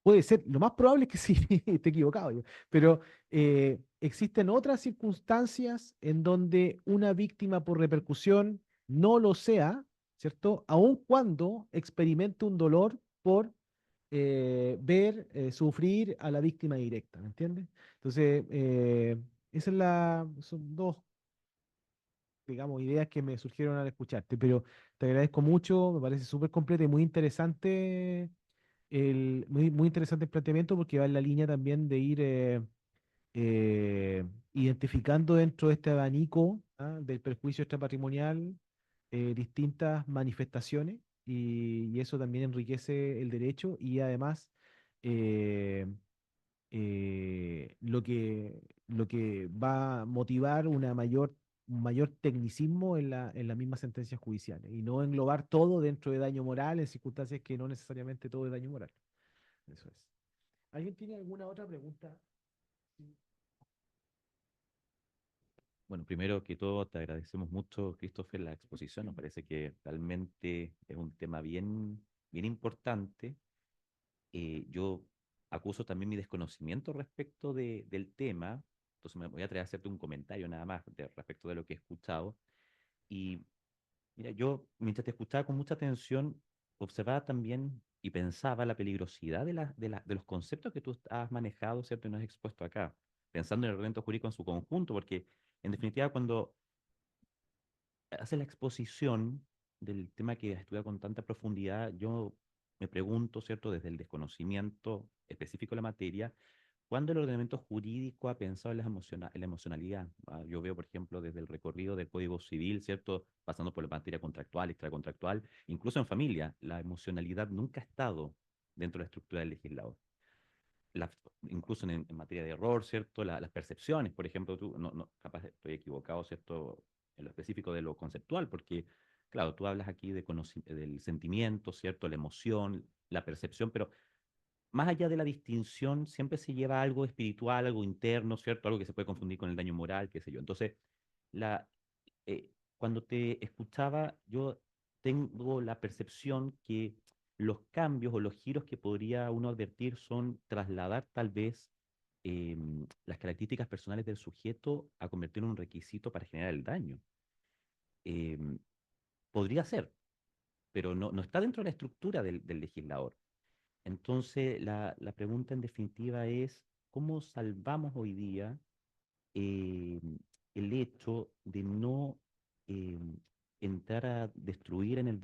puede ser, lo más probable es que sí, esté equivocado yo, pero existen otras circunstancias en donde una víctima por repercusión no lo sea, ¿cierto? Aun cuando experimente un dolor por ver, sufrir a la víctima directa, ¿me entiendes? Entonces, son dos, digamos, ideas que me surgieron al escucharte, pero te agradezco mucho, me parece súper completo y muy interesante muy interesante el planteamiento porque va en la línea también de ir identificando dentro de este abanico del perjuicio extrapatrimonial distintas manifestaciones y eso también enriquece el derecho y además eh, lo que va a motivar un mayor tecnicismo en las mismas sentencias judiciales y no englobar todo dentro de daño moral en circunstancias que no necesariamente todo es daño moral. Eso es. ¿Alguien tiene alguna otra pregunta? Sí. Bueno, primero que todo, te agradecemos mucho, Christopher, la exposición. Nos parece que realmente es un tema bien importante. Yo acuso también mi desconocimiento respecto del tema, entonces me voy a atrever a hacerte un comentario nada más respecto de lo que he escuchado. Y mira, yo mientras te escuchaba con mucha atención, observaba también y pensaba la peligrosidad de los conceptos que tú has manejado, ¿cierto? Y nos has expuesto acá, pensando en el ordenamiento jurídico en su conjunto, porque en definitiva cuando hace la exposición del tema que estudia con tanta profundidad, yo me pregunto, ¿cierto? Desde el desconocimiento específico de la materia, ¿cuándo el ordenamiento jurídico ha pensado en en la emocionalidad? Yo veo, por ejemplo, desde el recorrido del Código Civil, ¿cierto? Pasando por la materia contractual, extracontractual, incluso en familia, la emocionalidad nunca ha estado dentro de la estructura del legislador. la- incluso en materia de error, ¿cierto? Las percepciones, por ejemplo, tú, capaz estoy equivocado, ¿cierto? En lo específico de lo conceptual, porque, claro, tú hablas aquí del sentimiento, ¿cierto? La emoción, la percepción, pero más allá de la distinción, siempre se lleva algo espiritual, algo interno, ¿cierto? Algo que se puede confundir con el daño moral, qué sé yo. Entonces, la, cuando te escuchaba, yo tengo la percepción que los cambios o los giros que podría uno advertir son trasladar tal vez las características personales del sujeto a convertirlo en un requisito para generar el daño. Em, Podría ser, pero no está dentro de la estructura del legislador. Entonces, la pregunta en definitiva es, ¿cómo salvamos hoy día eh, el hecho de no eh, entrar a destruir en el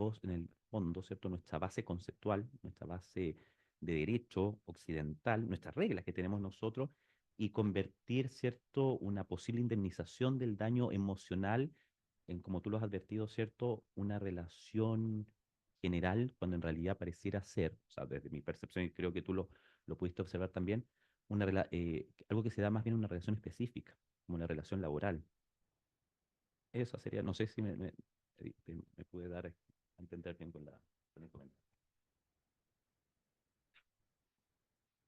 fondo, ¿cierto? Nuestra base conceptual, nuestra base de derecho occidental, nuestras reglas que tenemos nosotros, y convertir, ¿cierto?, una posible indemnización del daño emocional en, como tú lo has advertido, ¿cierto?, una relación general, cuando en realidad pareciera ser, o sea, desde mi percepción, y creo que tú lo pudiste observar también, algo que se da más bien en una relación específica, como una relación laboral. Eso sería, no sé si me pude dar a entender bien con el comentario.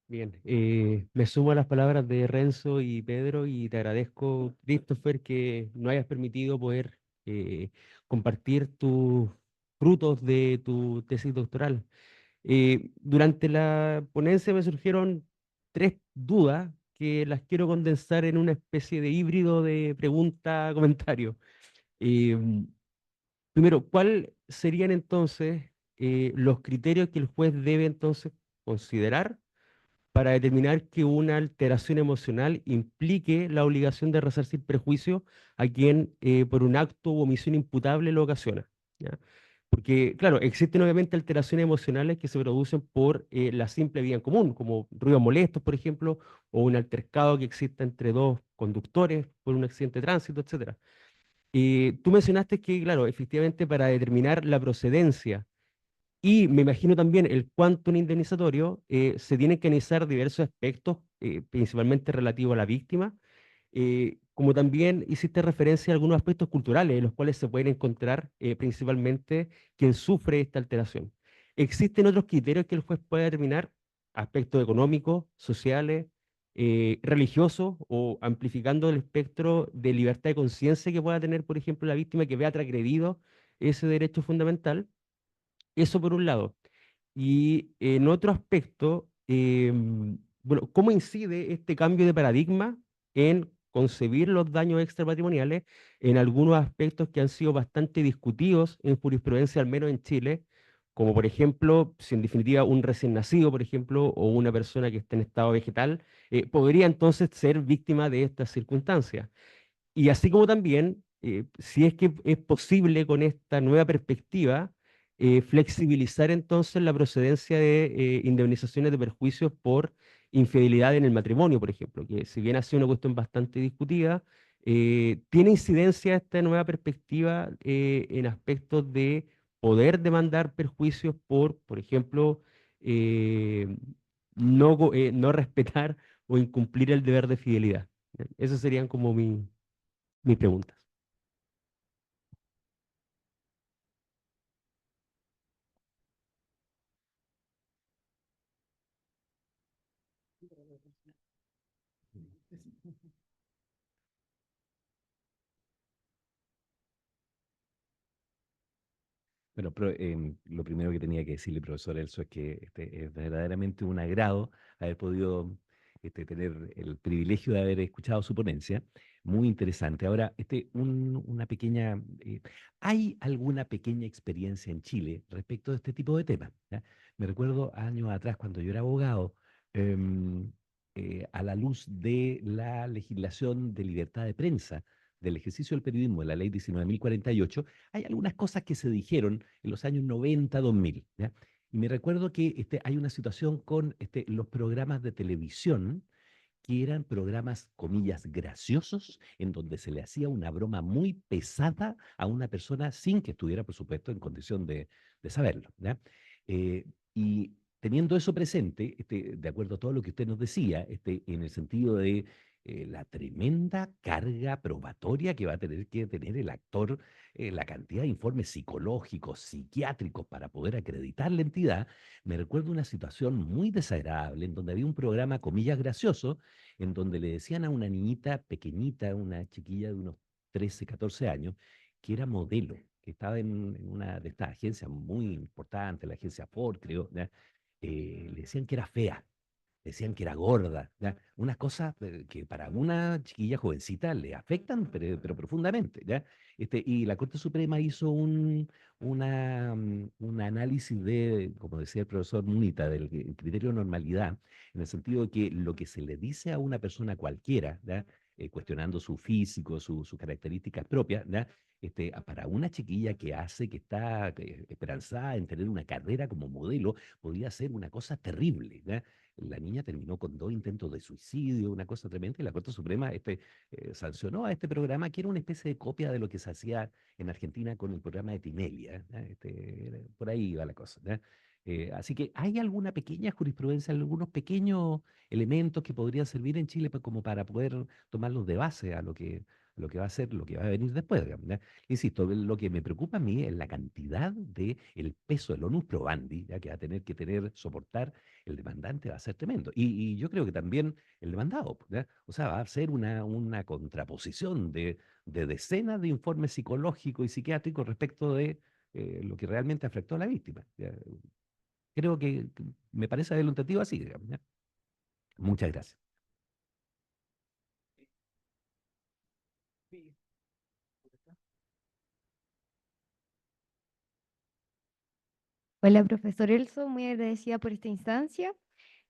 Bien, me sumo a las palabras de Renzo y Pedro y te agradezco, Christopher, que nos hayas permitido poder compartir tus frutos de tu tesis doctoral. Durante la ponencia me surgieron tres dudas que las quiero condensar en una especie de híbrido de pregunta-comentario. Primero, ¿cuáles serían entonces los criterios que el juez debe entonces considerar para determinar que una alteración emocional implique la obligación de resarcir perjuicio a quien por un acto u omisión imputable lo ocasiona? ¿Ya? Porque, claro, existen obviamente alteraciones emocionales que se producen por la simple vía en común, como ruidos molestos, por ejemplo, o un altercado que exista entre dos conductores por un accidente de tránsito, etcétera. Tú mencionaste que, claro, efectivamente para determinar la procedencia y me imagino también el quantum indemnizatorio, se tienen que analizar diversos aspectos, principalmente relativos a la víctima, como también hiciste referencia a algunos aspectos culturales en los cuales se pueden encontrar principalmente quien sufre esta alteración. ¿Existen otros criterios que el juez puede determinar? Aspectos económicos, sociales, religiosos o amplificando el espectro de libertad de conciencia que pueda tener, por ejemplo, la víctima que vea transgredido ese derecho fundamental. Eso por un lado. Y en otro aspecto, bueno, ¿cómo incide este cambio de paradigma en concebir los daños extrapatrimoniales en algunos aspectos que han sido bastante discutidos en jurisprudencia, al menos en Chile? Como por ejemplo, si en definitiva un recién nacido, por ejemplo, o una persona que está en estado vegetal, podría entonces ser víctima de estas circunstancias. Y así como también, si es que es posible con esta nueva perspectiva, flexibilizar entonces la procedencia de indemnizaciones de perjuicios por infidelidad en el matrimonio, por ejemplo, que si bien ha sido una cuestión bastante discutida, tiene incidencia esta nueva perspectiva en aspectos de poder demandar perjuicios por ejemplo, eh, no respetar o incumplir el deber de fidelidad. Esos serían como mis preguntas. Bueno, lo primero que tenía que decirle, profesor Elso, es que es verdaderamente un agrado haber podido tener el privilegio de haber escuchado su ponencia. Muy interesante. Ahora, una pequeña, ¿hay alguna pequeña experiencia en Chile respecto de este tipo de temas? ¿Ya? Me recuerdo años atrás, cuando yo era abogado, em, a la luz de la legislación de libertad de prensa, del ejercicio del periodismo, de la ley 19.048, hay algunas cosas que se dijeron en los años 90, 2000, ¿ya? Y me recuerdo que hay una situación con los programas de televisión, que eran programas, comillas, graciosos, en donde se le hacía una broma muy pesada a una persona sin que estuviera, por supuesto, en condición de saberlo, ¿ya? Y teniendo eso presente, de acuerdo a todo lo que usted nos decía, en el sentido de la tremenda carga probatoria que va a tener que tener el actor, la cantidad de informes psicológicos, psiquiátricos para poder acreditar la entidad, me recuerdo una situación muy desagradable en donde había un programa, comillas, gracioso, en donde le decían a una niñita pequeñita, una chiquilla de unos 13, 14 años, que era modelo, que estaba en una de estas agencias muy importantes, la agencia Ford, creo, ¿ya? Le decían que era fea, decían que era gorda, ¿ya? Unas cosas que para una chiquilla jovencita le afectan, pero profundamente, ¿ya? Y la Corte Suprema hizo un análisis de, como decía el profesor Munita, del criterio de normalidad, en el sentido de que lo que se le dice a una persona cualquiera, ¿ya? Cuestionando su físico, sus características propias, ¿ya? Para una chiquilla que está esperanzada en tener una carrera como modelo, podría ser una cosa terrible, ¿ya? La niña terminó con 2 intentos de suicidio, una cosa tremenda, y la Corte Suprema sancionó a este programa, que era una especie de copia de lo que se hacía en Argentina con el programa de Tinelli, ¿eh? Por ahí iba la cosa, ¿ya? Así que hay alguna pequeña jurisprudencia, algunos pequeños elementos que podrían servir en Chile como para poder tomarlos de base a lo que va a ser, lo que va a venir después, digamos, ¿ya? Insisto, lo que me preocupa a mí es la cantidad de el peso del onus probandi, ya que va a tener que soportar el demandante, va a ser tremendo. Y yo creo que también el demandado, ¿ya? O sea, va a ser una contraposición de decenas de informes psicológicos y psiquiátricos respecto de lo que realmente afectó a la víctima, ¿ya? Creo que me parece delantativo así, digamos, ¿ya? Muchas gracias. Hola, profesor Elso, muy agradecida por esta instancia.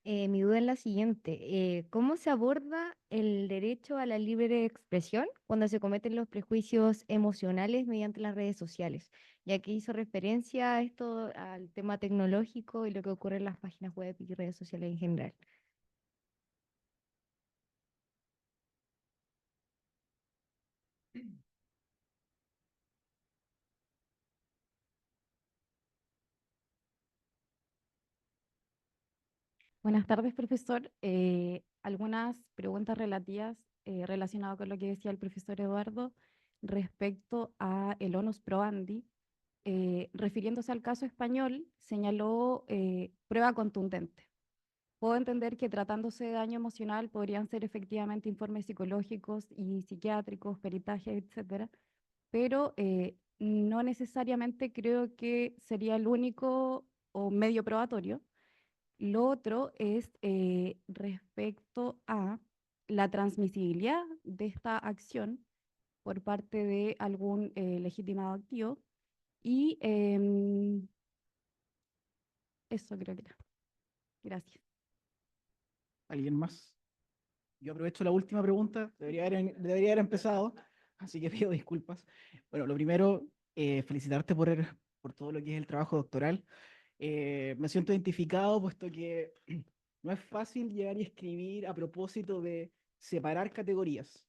Mi duda es la siguiente. ¿Cómo se aborda el derecho a la libre expresión cuando se cometen los prejuicios emocionales mediante las redes sociales? Ya que hizo referencia a esto, al tema tecnológico y lo que ocurre en las páginas web y redes sociales en general. Buenas tardes, profesor. Algunas preguntas relacionadas con lo que decía el profesor Eduardo respecto a el onus probandi. Refiriéndose al caso español, señaló prueba contundente. Puedo entender que tratándose de daño emocional podrían ser efectivamente informes psicológicos y psiquiátricos, peritajes, etcétera, pero no necesariamente creo que sería el único o medio probatorio. Lo otro es respecto a la transmisibilidad de esta acción por parte de algún legitimado activo. Y eso creo que era. Gracias. ¿Alguien más? Yo aprovecho la última pregunta, debería haber empezado, así que pido disculpas. Bueno, lo primero, felicitarte por todo lo que es el trabajo doctoral. Me siento identificado, puesto que no es fácil llegar y escribir a propósito de separar categorías.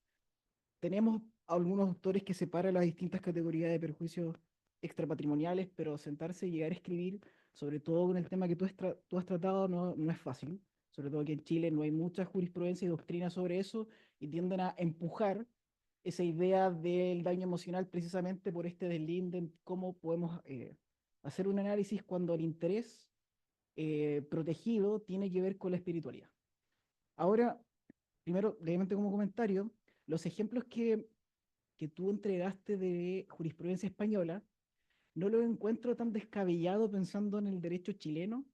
Tenemos algunos autores que separan las distintas categorías de perjuicios extrapatrimoniales, pero sentarse y llegar a escribir, sobre todo con el tema que tú has tratado, no es fácil. Sobre todo que en Chile no hay mucha jurisprudencia y doctrina sobre eso, y tienden a empujar esa idea del daño emocional precisamente por este deslinde en cómo podemos hacer un análisis cuando el interés protegido tiene que ver con la espiritualidad. Ahora, primero, brevemente como comentario, los ejemplos que tú entregaste de jurisprudencia española, no lo encuentro tan descabellado pensando en el derecho chileno,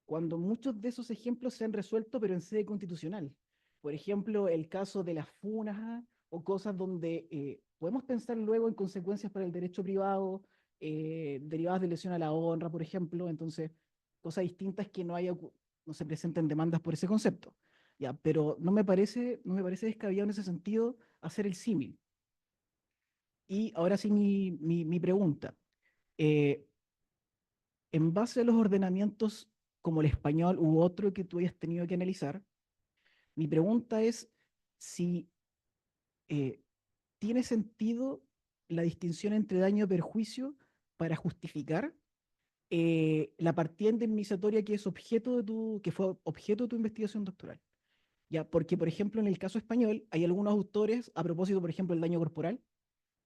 cuando muchos de esos ejemplos se han resuelto, pero en sede constitucional. Por ejemplo, el caso de las funas o cosas donde podemos pensar luego en consecuencias para el derecho privado, derivadas de lesión a la honra, por ejemplo. Entonces, cosas distintas que no se presenten demandas por ese concepto. Ya, pero no me parece descabellado en ese sentido hacer el símil. Y ahora sí mi pregunta. Eh, en base a los ordenamientos como el español u otro que tú hayas tenido que analizar, mi pregunta es si eh, tiene sentido la distinción entre daño y perjuicio para justificar la partida indemnizatoria que es objeto de que fue objeto de tu investigación doctoral. Ya, porque, por ejemplo, en el caso español, hay algunos autores, a propósito, por ejemplo, del daño corporal,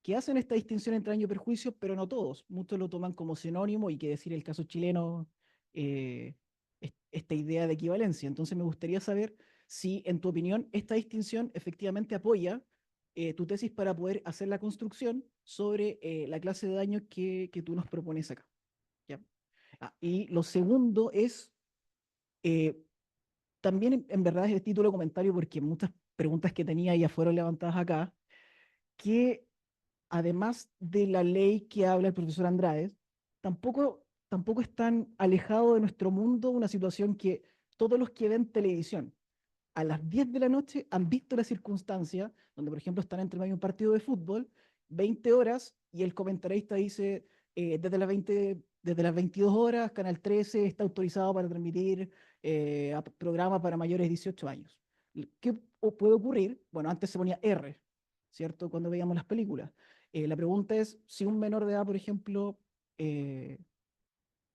que hacen esta distinción entre daño y perjuicio, pero no todos. Muchos lo toman como sinónimo y que decir el caso chileno, eh, esta idea de equivalencia. Entonces me gustaría saber si, en tu opinión, esta distinción efectivamente apoya tu tesis para poder hacer la construcción sobre la clase de daño que tú nos propones acá. ¿Ya? Y lo segundo es, eh, también en verdad es el título de comentario porque muchas preguntas que tenía ya fueron levantadas acá, que además de la ley que habla el profesor Andrade, tampoco es tan alejado de nuestro mundo una situación que todos los que ven televisión a las 10 de la noche han visto la circunstancia donde, por ejemplo, están entre medio de un partido de fútbol, 20 horas, y el comentarista dice, desde las 22 horas, Canal 13 está autorizado para transmitir programas para mayores de 18 años. ¿Qué puede ocurrir? Bueno, antes se ponía R, ¿cierto? Cuando veíamos las películas. La pregunta es si un menor de edad, por ejemplo, eh,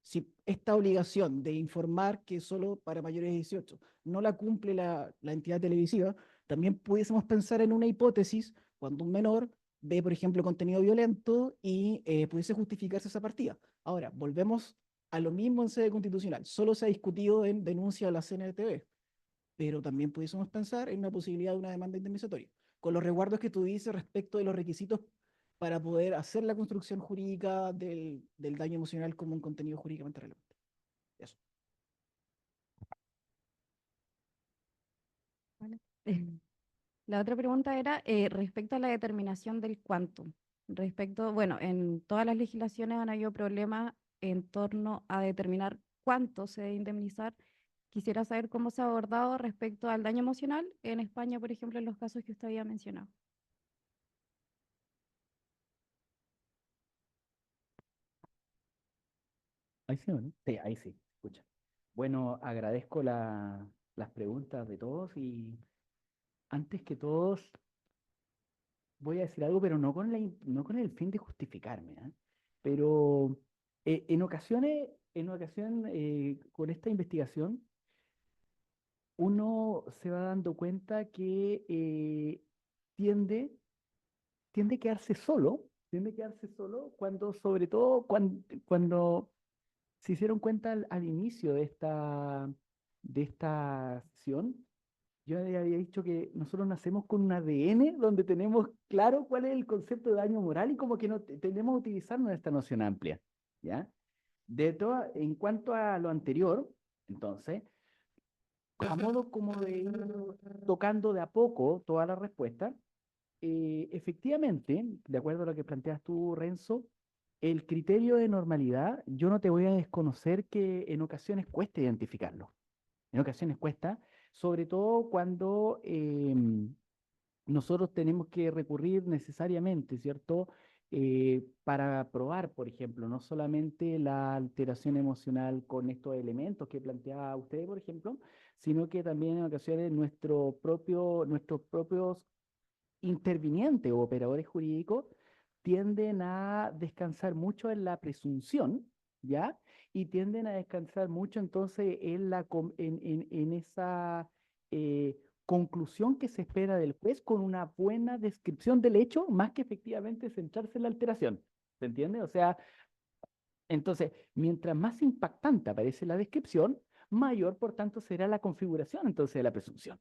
si esta obligación de informar que solo para mayores de 18 no la cumple la entidad televisiva, también pudiésemos pensar en una hipótesis cuando un menor ve, por ejemplo, contenido violento y pudiese justificarse esa partida. Ahora, volvemos a lo mismo en sede constitucional. Solo se ha discutido en denuncia a la CNTV, pero también pudiésemos pensar en una posibilidad de una demanda indemnizatoria, con los resguardos que tú dices respecto de los requisitos para poder hacer la construcción jurídica del daño emocional como un contenido jurídicamente relevante. Eso. Vale. La otra pregunta era respecto a la determinación del quantum. Respecto, bueno, en todas las legislaciones han habido problemas en torno a determinar cuánto se debe indemnizar. Quisiera saber cómo se ha abordado respecto al daño emocional en España, por ejemplo, en los casos que usted había mencionado. Ahí sí, ¿o no? Sí, ahí sí, escucha. Bueno, agradezco las preguntas de todos y antes que todos voy a decir algo, pero no con el fin de justificarme, ¿ah? Pero en ocasiones, con esta investigación, uno se va dando cuenta que tiende, tiende a quedarse solo cuando, sobre todo, cuando se hicieron cuenta al inicio de esta sesión. Yo había dicho que nosotros nacemos con un ADN donde tenemos claro cuál es el concepto de daño moral y como que no tendemos a utilizar esta noción amplia, ¿ya? En cuanto a lo anterior, entonces, a modo como de ir tocando de a poco toda la respuesta, efectivamente, de acuerdo a lo que planteas tú, Renzo, el criterio de normalidad, yo no te voy a desconocer que en ocasiones cuesta identificarlo. En ocasiones cuesta, sobre todo cuando nosotros tenemos que recurrir necesariamente, ¿cierto? Para probar, por ejemplo, no solamente la alteración emocional con estos elementos que planteaba usted, por ejemplo, sino que también en ocasiones nuestros propios intervinientes o operadores jurídicos tienden a descansar mucho en la presunción, ¿ya? Y tienden a descansar mucho entonces en esa eh, conclusión que se espera del juez con una buena descripción del hecho, más que efectivamente centrarse en la alteración. ¿Se entiende? O sea, entonces, mientras más impactante aparece la descripción, mayor, por tanto, será la configuración entonces de la presunción,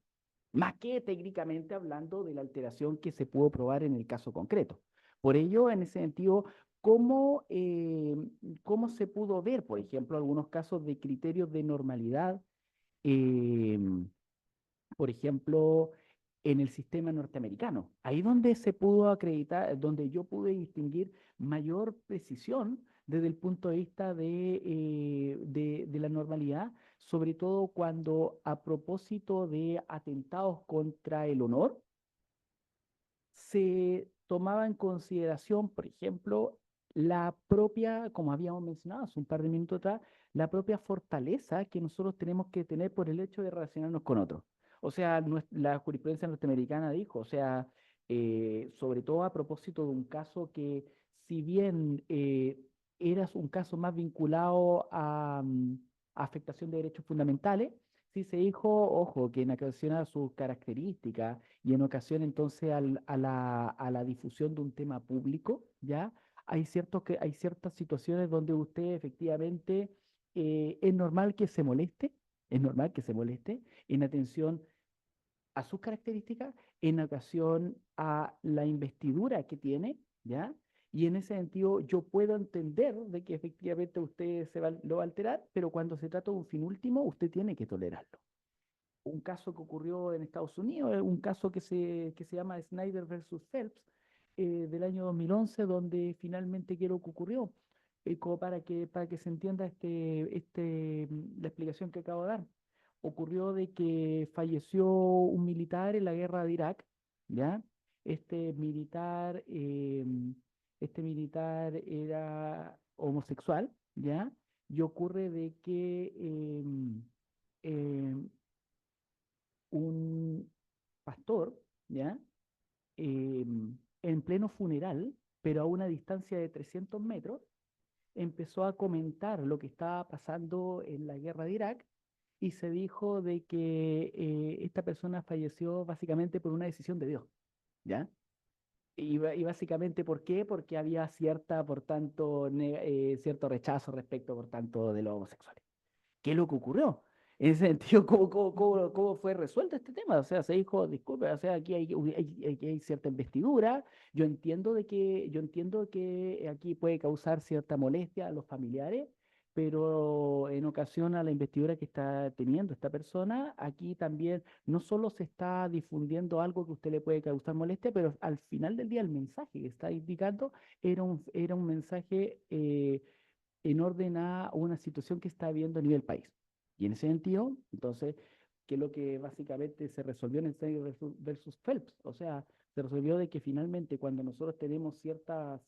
más que técnicamente hablando de la alteración que se pudo probar en el caso concreto. Por ello, en ese sentido, ¿cómo se pudo ver, por ejemplo, algunos casos de criterios de normalidad, eh, por ejemplo, en el sistema norteamericano? Ahí donde se pudo acreditar, donde yo pude distinguir mayor precisión desde el punto de vista de la normalidad, sobre todo cuando a propósito de atentados contra el honor, se tomaba en consideración, por ejemplo, la propia, como habíamos mencionado hace un par de minutos atrás, la propia fortaleza que nosotros tenemos que tener por el hecho de relacionarnos con otros. O sea, la jurisprudencia norteamericana dijo, o sea, sobre todo a propósito de un caso que, si bien era un caso más vinculado a afectación de derechos fundamentales. Si se dijo, ojo, que en ocasión a sus características y en ocasión entonces a la difusión de un tema público, ¿ya? Hay ciertas situaciones donde usted efectivamente es normal que se moleste, es normal que se moleste en atención a sus características, en ocasión a la investidura que tiene, ¿ya? Y en ese sentido yo puedo entender de que efectivamente usted lo va a alterar, pero cuando se trata de un fin último, usted tiene que tolerarlo. Un caso que ocurrió en Estados Unidos, un caso que se llama Snyder versus Phelps, del año 2011, donde finalmente, ¿qué es lo que ocurrió? Como para que se entienda la explicación que acabo de dar. Ocurrió de que falleció un militar en la guerra de Irak, ¿ya? Este militar, este militar era homosexual, ¿ya? Y ocurre de que em, un pastor, ¿ya? En pleno funeral, pero a una distancia de 300 metros, empezó a comentar lo que estaba pasando en la guerra de Irak y se dijo de que esta persona falleció básicamente por una decisión de Dios, ¿ya? Y básicamente, ¿por qué? Porque había cierta, por tanto, cierto rechazo respecto, por tanto, de los homosexuales. ¿Qué es lo que ocurrió? En ese sentido, ¿cómo fue resuelto este tema? O sea, se dijo, disculpe, o sea, aquí hay cierta investidura, yo entiendo que aquí puede causar cierta molestia a los familiares, pero en ocasión a la investidura que está teniendo esta persona, aquí también no solo se está difundiendo algo que a usted le puede causar molestia, pero al final del día el mensaje que está indicando era un mensaje en orden a una situación que está habiendo a nivel país. Y en ese sentido, entonces, ¿qué es lo que básicamente se resolvió en el Snyder versus Phelps? O sea, se resolvió de que finalmente cuando nosotros tenemos cierta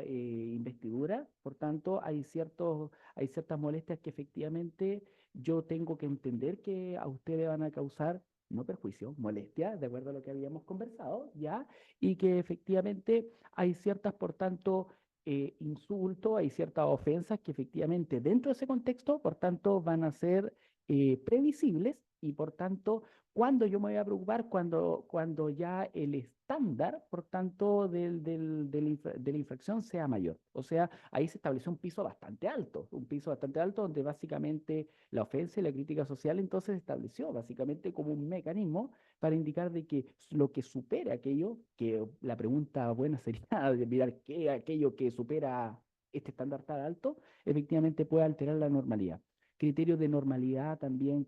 investidura, por tanto, hay ciertas molestias que efectivamente yo tengo que entender que a usted le van a causar no perjuicio, molestia, de acuerdo a lo que habíamos conversado, ¿ya? Y que efectivamente hay ciertas, por tanto, insultos, hay ciertas ofensas que efectivamente dentro de ese contexto, por tanto, van a ser previsibles y por tanto, cuando yo me voy a preocupar, cuando ya el estándar, por tanto, de la infracción sea mayor. O sea, ahí se estableció un piso bastante alto donde básicamente la ofensa y la crítica social entonces se estableció básicamente como un mecanismo para indicar de que lo que supere aquello, que la pregunta buena sería de mirar qué aquello que supera este estándar tan alto, efectivamente puede alterar la normalidad. Criterios de normalidad también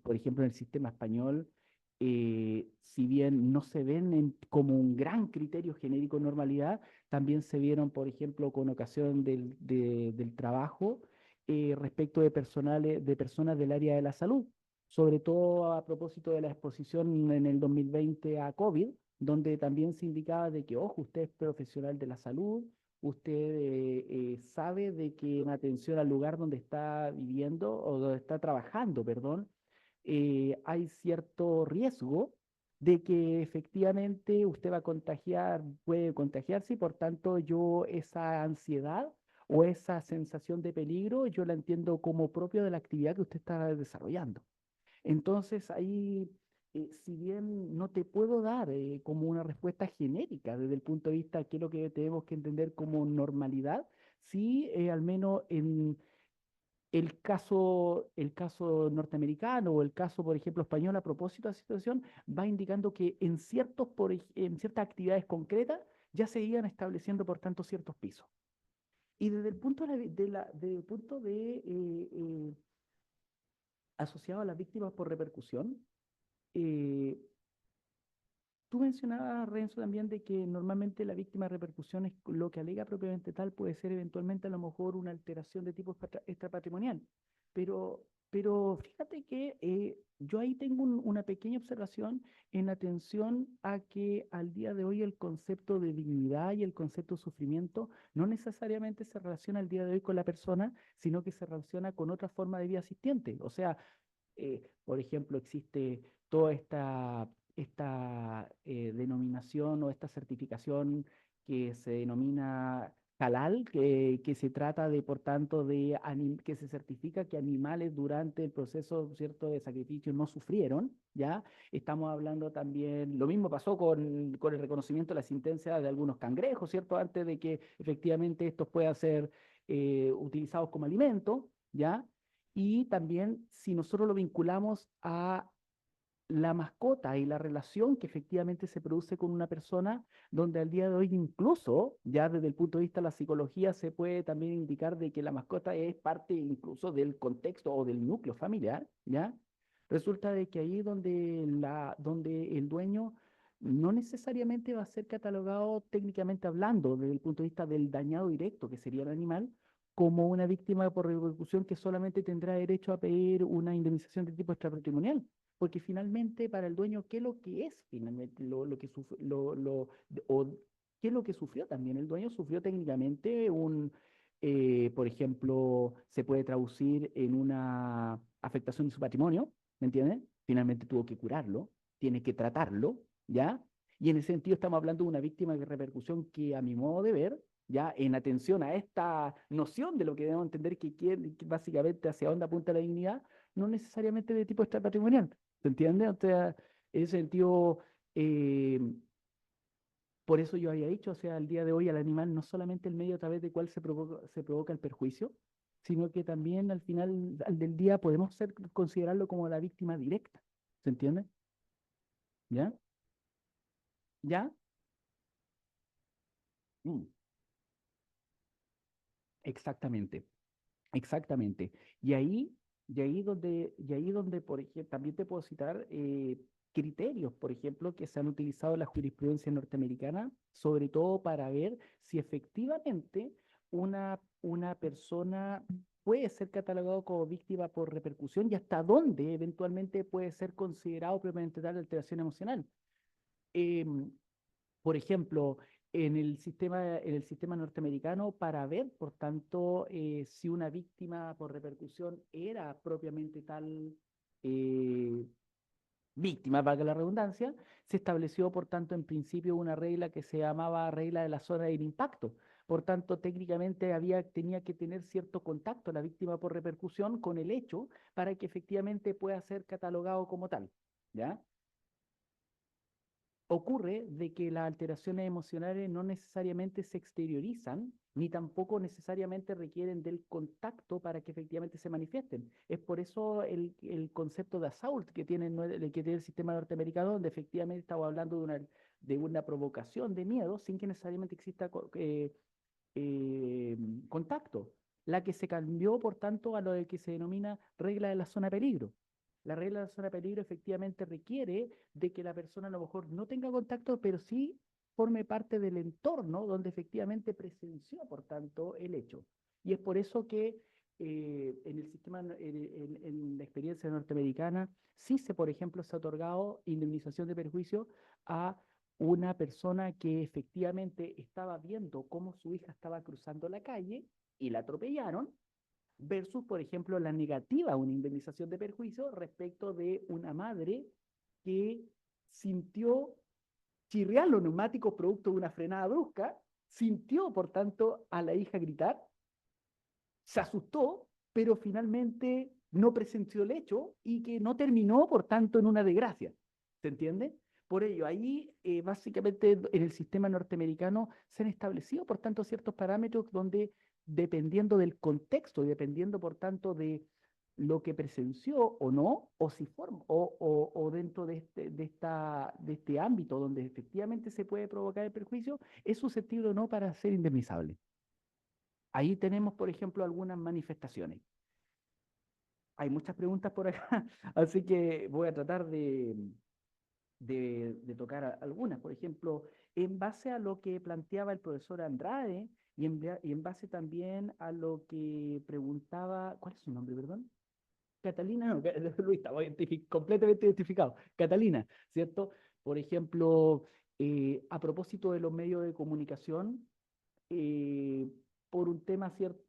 por ejemplo, en el sistema español, si bien no se ven como un gran criterio genérico de normalidad, también se vieron, por ejemplo, con ocasión del trabajo respecto de personas del área de la salud, sobre todo a propósito de la exposición en el 2020 a COVID, donde también se indicaba de que, ojo, usted es profesional de la salud, usted sabe de que en atención al lugar donde está viviendo o donde está trabajando, perdón, hay cierto riesgo de que efectivamente usted va a contagiar, puede contagiarse y por tanto yo esa ansiedad o esa sensación de peligro yo la entiendo como propio de la actividad que usted está desarrollando. Entonces ahí, si bien no te puedo dar como una respuesta genérica desde el punto de vista de qué es lo que tenemos que entender como normalidad, sí, al menos en el caso norteamericano o el caso, por ejemplo, español a propósito de la situación, va indicando que en ciertas actividades concretas ya se iban estableciendo, por tanto, ciertos pisos. Y desde el punto desde el punto asociado a las víctimas por repercusión, eh, tú mencionabas, Renzo, también de que normalmente la víctima de repercusión es lo que alega propiamente tal, puede ser eventualmente a lo mejor una alteración de tipo extrapatrimonial. Pero fíjate que yo ahí tengo una pequeña observación en atención a que al día de hoy el concepto de dignidad y el concepto de sufrimiento no necesariamente se relaciona al día de hoy con la persona, sino que se relaciona con otra forma de vida asistente. O sea, por ejemplo, existe toda esta denominación o esta certificación que se denomina halal, que se trata de, por tanto, que se certifica que animales durante el proceso, ¿cierto?, de sacrificio no sufrieron, ¿ya? Estamos hablando también, lo mismo pasó con el reconocimiento de la sentencia de algunos cangrejos, ¿cierto?, antes de que efectivamente estos puedan ser utilizados como alimento, ¿ya? Y también si nosotros lo vinculamos a la mascota y la relación que efectivamente se produce con una persona, donde al día de hoy incluso, ya desde el punto de vista de la psicología, se puede también indicar de que la mascota es parte incluso del contexto o del núcleo familiar, ¿ya? Resulta de que ahí donde el dueño no necesariamente va a ser catalogado técnicamente hablando, desde el punto de vista del dañado directo, que sería el animal, como una víctima por repercusión que solamente tendrá derecho a pedir una indemnización de tipo extrapatrimonial, porque finalmente para el dueño, ¿qué es lo que es finalmente lo que o qué es lo que sufrió también? El dueño sufrió técnicamente por ejemplo, se puede traducir en una afectación de su patrimonio, ¿me entiendes? Finalmente tuvo que curarlo, tiene que tratarlo, ¿ya? Y en ese sentido estamos hablando de una víctima de repercusión que a mi modo de ver, ya en atención a esta noción de lo que debemos entender que básicamente hacia dónde apunta la dignidad, no necesariamente de tipo extrapatrimonial. ¿Se entiende? O sea, en ese sentido, eh, por eso yo había dicho, o sea, al día de hoy al animal no solamente el medio a través del cual se provoca el perjuicio, sino que también al final del día podemos considerarlo como la víctima directa. ¿Se entiende? ¿Ya? ¿Ya? Mm, exactamente. Exactamente. Y ahí donde, por ejemplo, también te puedo citar criterios, por ejemplo, que se han utilizado en la jurisprudencia norteamericana, sobre todo para ver si efectivamente una persona puede ser catalogado como víctima por repercusión y hasta dónde eventualmente puede ser considerado propiamente tal alteración emocional. Em, por ejemplo, en el sistema norteamericano, para ver, por tanto, si una víctima por repercusión era propiamente tal eh, víctima, valga la redundancia, se estableció, por tanto, en principio una regla que se llamaba regla de la zona del impacto. Por tanto, técnicamente tenía que tener cierto contacto la víctima por repercusión con el hecho para que efectivamente pueda ser catalogado como tal, ¿ya? Ocurre de que las alteraciones emocionales no necesariamente se exteriorizan, ni tampoco necesariamente requieren del contacto para que efectivamente se manifiesten. Es por eso el concepto de assault que tiene el sistema norteamericano, donde efectivamente estamos hablando de una provocación de miedo sin que necesariamente exista eh, contacto, la que se cambió, por tanto, a lo de que se denomina regla de la zona de peligro. La regla de la zona de peligro efectivamente requiere de que la persona a lo mejor no tenga contacto, pero sí forme parte del entorno donde efectivamente presenció, por tanto, el hecho. Y es por eso que en el sistema, en la experiencia norteamericana, por ejemplo, se ha otorgado indemnización de perjuicio a una persona que efectivamente estaba viendo cómo su hija estaba cruzando la calle y la atropellaron, versus, por ejemplo, la negativa a una indemnización de perjuicio respecto de una madre que sintió chirriar los neumáticos producto de una frenada brusca, sintió, por tanto, a la hija gritar, se asustó, pero finalmente no presenció el hecho y que no terminó, por tanto, en una desgracia. ¿Se entiende? Por ello, ahí básicamente en el sistema norteamericano se han establecido, por tanto, ciertos parámetros donde, dependiendo del contexto y dependiendo, por tanto, de lo que presenció o no, o si forma, o dentro de este ámbito donde efectivamente se puede provocar el perjuicio, es susceptible o no para ser indemnizable. Ahí tenemos, por ejemplo, algunas manifestaciones. Hay muchas preguntas por acá, así que voy a tratar de tocar algunas. Por ejemplo, en base a lo que planteaba el profesor Andrade y en base también a lo que preguntaba, ¿cuál es su nombre, perdón? Catalina, no, Luis, estaba completamente identificado. Catalina, ¿cierto? Por ejemplo, a propósito de los medios de comunicación, eh, por un tema cierto,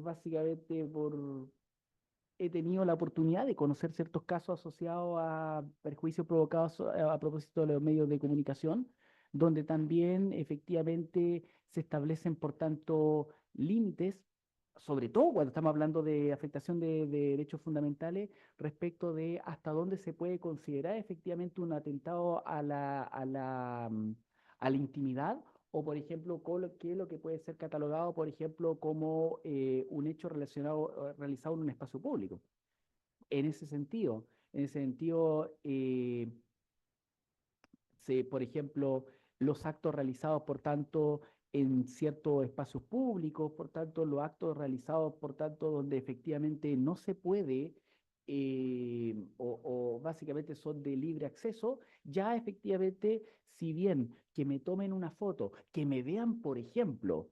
básicamente he tenido la oportunidad de conocer ciertos casos asociados a perjuicios provocados a propósito de los medios de comunicación, donde también efectivamente se establecen, por tanto, límites, sobre todo cuando estamos hablando de afectación de derechos fundamentales, respecto de hasta dónde se puede considerar efectivamente un atentado a la intimidad, o por ejemplo, qué es lo que puede ser catalogado, por ejemplo, como un hecho relacionado, realizado en un espacio público. En ese sentido, por ejemplo, los actos realizados, por tanto, en ciertos espacios públicos, por tanto, los actos realizados, por tanto, donde efectivamente no se puede, o básicamente son de libre acceso, ya efectivamente, si bien que me tomen una foto, que me vean, por ejemplo,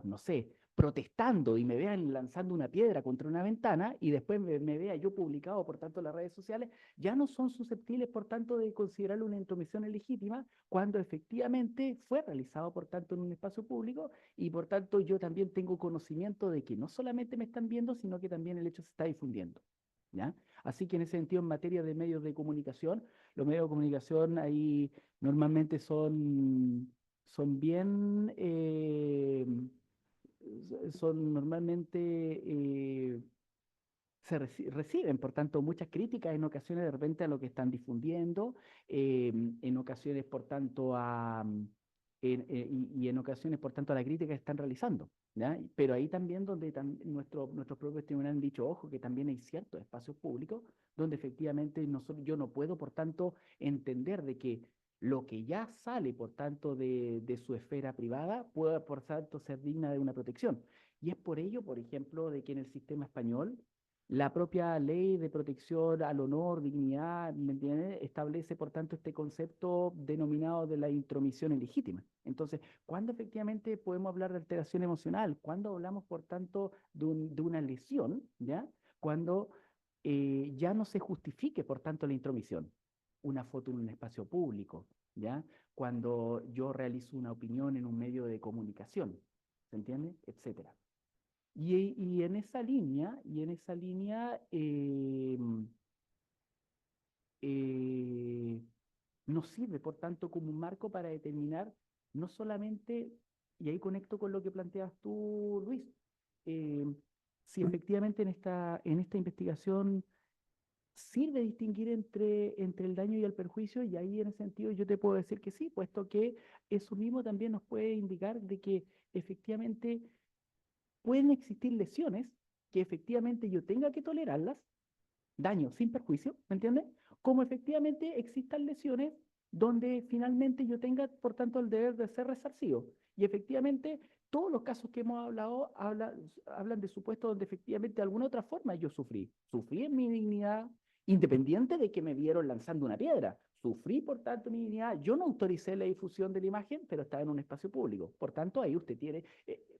no sé, protestando y me vean lanzando una piedra contra una ventana y después me vea yo publicado, por tanto, en las redes sociales, ya no son susceptibles, por tanto, de considerarlo una intromisión ilegítima cuando efectivamente fue realizado, por tanto, en un espacio público y, por tanto, yo también tengo conocimiento de que no solamente me están viendo, sino que también el hecho se está difundiendo. ¿Ya? Así que en ese sentido, en materia de medios de comunicación, los medios de comunicación ahí normalmente son bien, son normalmente reciben, por tanto, muchas críticas en ocasiones de repente a lo que están difundiendo, en ocasiones, por tanto, y en ocasiones, por tanto, a la crítica que están realizando. ¿Ya? Pero ahí también donde nuestros propios tribunales han dicho, ojo, que también hay ciertos espacios públicos donde efectivamente yo no puedo, por tanto, entender de que lo que ya sale, por tanto, de su esfera privada pueda, por tanto, ser digna de una protección. Y es por ello, por ejemplo, de que en el sistema español la propia ley de protección al honor, dignidad, ¿me entiendes? Establece, por tanto, este concepto denominado de la intromisión ilegítima. Entonces, ¿cuándo efectivamente podemos hablar de alteración emocional? ¿Cuándo hablamos, por tanto, de una lesión? ¿Ya? Cuando ya no se justifique, por tanto, la intromisión. Una foto en un espacio público, ¿ya? Cuando yo realizo una opinión en un medio de comunicación, ¿se entiende? Etcétera. Y en esa línea eh, nos sirve, por tanto, como un marco para determinar no solamente, y ahí conecto con lo que planteas tú, Luis, eh, si efectivamente en esta investigación sirve distinguir entre el daño y el perjuicio, y ahí en ese sentido yo te puedo decir que sí, puesto que eso mismo también nos puede indicar de que efectivamente pueden existir lesiones que efectivamente yo tenga que tolerarlas, daño sin perjuicio, ¿me entiendes? Como efectivamente existan lesiones donde finalmente yo tenga, por tanto, el deber de ser resarcido. Y efectivamente, todos los casos que hemos hablado hablan de supuestos donde efectivamente de alguna otra forma yo sufrí. Sufrí en mi dignidad, independiente de que me vieron lanzando una piedra. Sufrí, por tanto, mi dignidad. Yo no autoricé la difusión de la imagen, pero estaba en un espacio público. Por tanto, ahí usted tiene,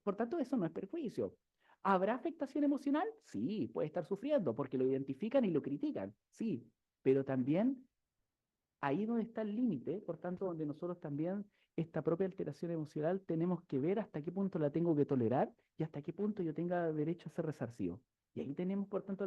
por tanto, eso no es perjuicio. ¿Habrá afectación emocional? Sí, puede estar sufriendo porque lo identifican y lo critican, sí, pero también ahí donde está el límite, por tanto, donde nosotros también esta propia alteración emocional tenemos que ver hasta qué punto la tengo que tolerar y hasta qué punto yo tenga derecho a ser resarcido. Y ahí tenemos, por tanto,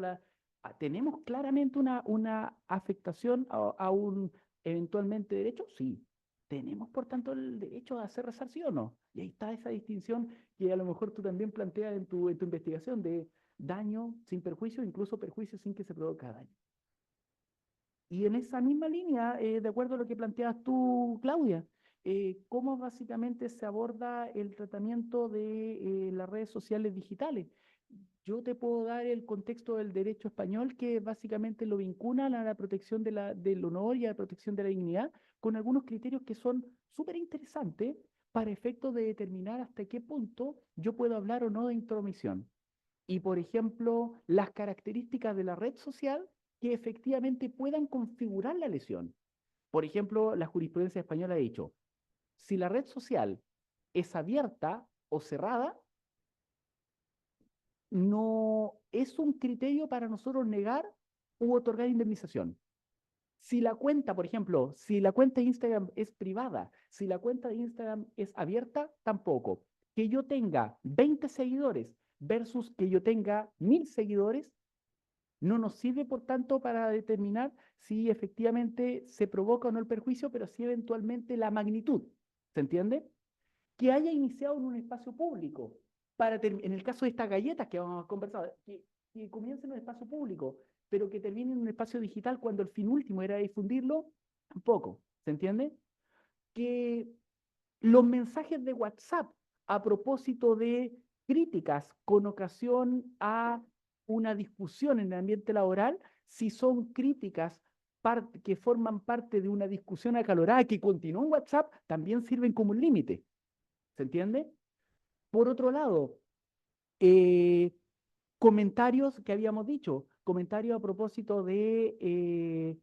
tenemos claramente una afectación a un eventualmente derecho, sí. ¿Tenemos, por tanto, el derecho a ser resarcido o no? Y ahí está esa distinción que a lo mejor tú también planteas en tu investigación de daño sin perjuicio, incluso perjuicio sin que se produzca daño. Y en esa misma línea, de acuerdo a lo que planteas tú, Claudia, ¿cómo básicamente se aborda el tratamiento de las redes sociales digitales? Yo te puedo dar el contexto del derecho español que básicamente lo vinculan a la protección del honor y a la protección de la dignidad con algunos criterios que son súper interesantes para efectos de determinar hasta qué punto yo puedo hablar o no de intromisión. Y, por ejemplo, las características de la red social que efectivamente puedan configurar la lesión. Por ejemplo, la jurisprudencia española ha dicho, si la red social es abierta o cerrada, no es un criterio para nosotros negar u otorgar indemnización. Si la cuenta, por ejemplo, si la cuenta de Instagram es privada, si la cuenta de Instagram es abierta, tampoco. Que yo tenga 20 seguidores versus que yo tenga 1000 seguidores, no nos sirve, por tanto, para determinar si efectivamente se provoca o no el perjuicio, pero sí eventualmente la magnitud. ¿Se entiende? que haya iniciado en un espacio público. En el caso de estas galletas que vamos a conversar, que comience en un espacio público, pero que termine en un espacio digital cuando el fin último era difundirlo, tampoco. ¿Se entiende? Que los mensajes de WhatsApp a propósito de críticas con ocasión a una discusión en el ambiente laboral, si son críticas que forman parte de una discusión acalorada que continúa en WhatsApp, también sirven como un límite. ¿Se entiende? Por otro lado, comentarios que habíamos dicho, comentarios a propósito de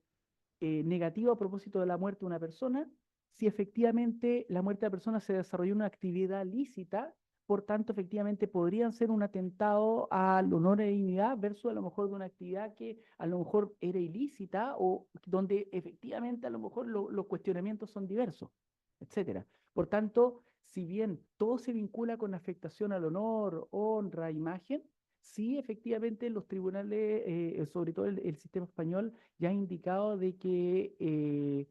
negativo a propósito de la muerte de una persona, si efectivamente la muerte de la persona se desarrolló en una actividad lícita, por tanto, efectivamente podrían ser un atentado al honor y dignidad versus a lo mejor de una actividad que a lo mejor era ilícita o donde efectivamente a lo mejor los cuestionamientos son diversos, etcétera. Por tanto, si bien todo se vincula con afectación al honor, honra, imagen, sí, efectivamente, los tribunales, sobre todo el sistema español, ya ha indicado de que,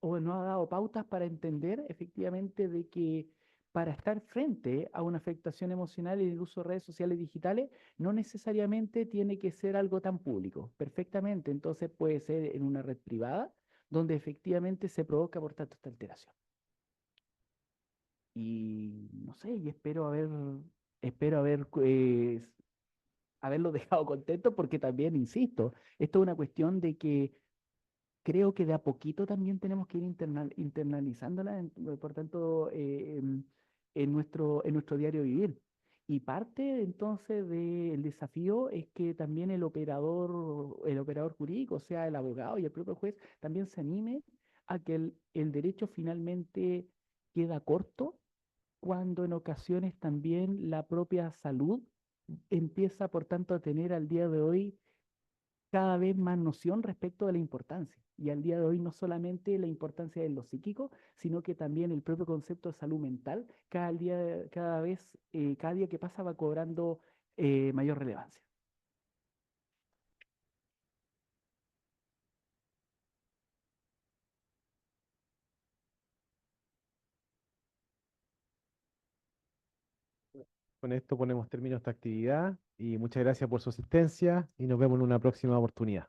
o no ha dado pautas para entender efectivamente de que para estar frente a una afectación emocional y el uso de redes sociales digitales, no necesariamente tiene que ser algo tan público. Perfectamente, entonces puede ser en una red privada, donde efectivamente se provoca, por tanto, esta alteración. Y no sé, y espero haberlo dejado contento porque también, insisto, esto es una cuestión de que creo que de a poquito también tenemos que ir internalizándola, por tanto, en nuestro diario vivir. Y parte entonces del desafío es que también el operador jurídico, o sea, el abogado y el propio juez, también se anime a que el derecho finalmente queda corto cuando en ocasiones también la propia salud empieza, por tanto, a tener al día de hoy cada vez más noción respecto de la importancia. Y al día de hoy no solamente la importancia de lo psíquico, sino que también el propio concepto de salud mental, cada día que pasa va cobrando mayor relevancia. Con esto ponemos término a esta actividad y muchas gracias por su asistencia y nos vemos en una próxima oportunidad.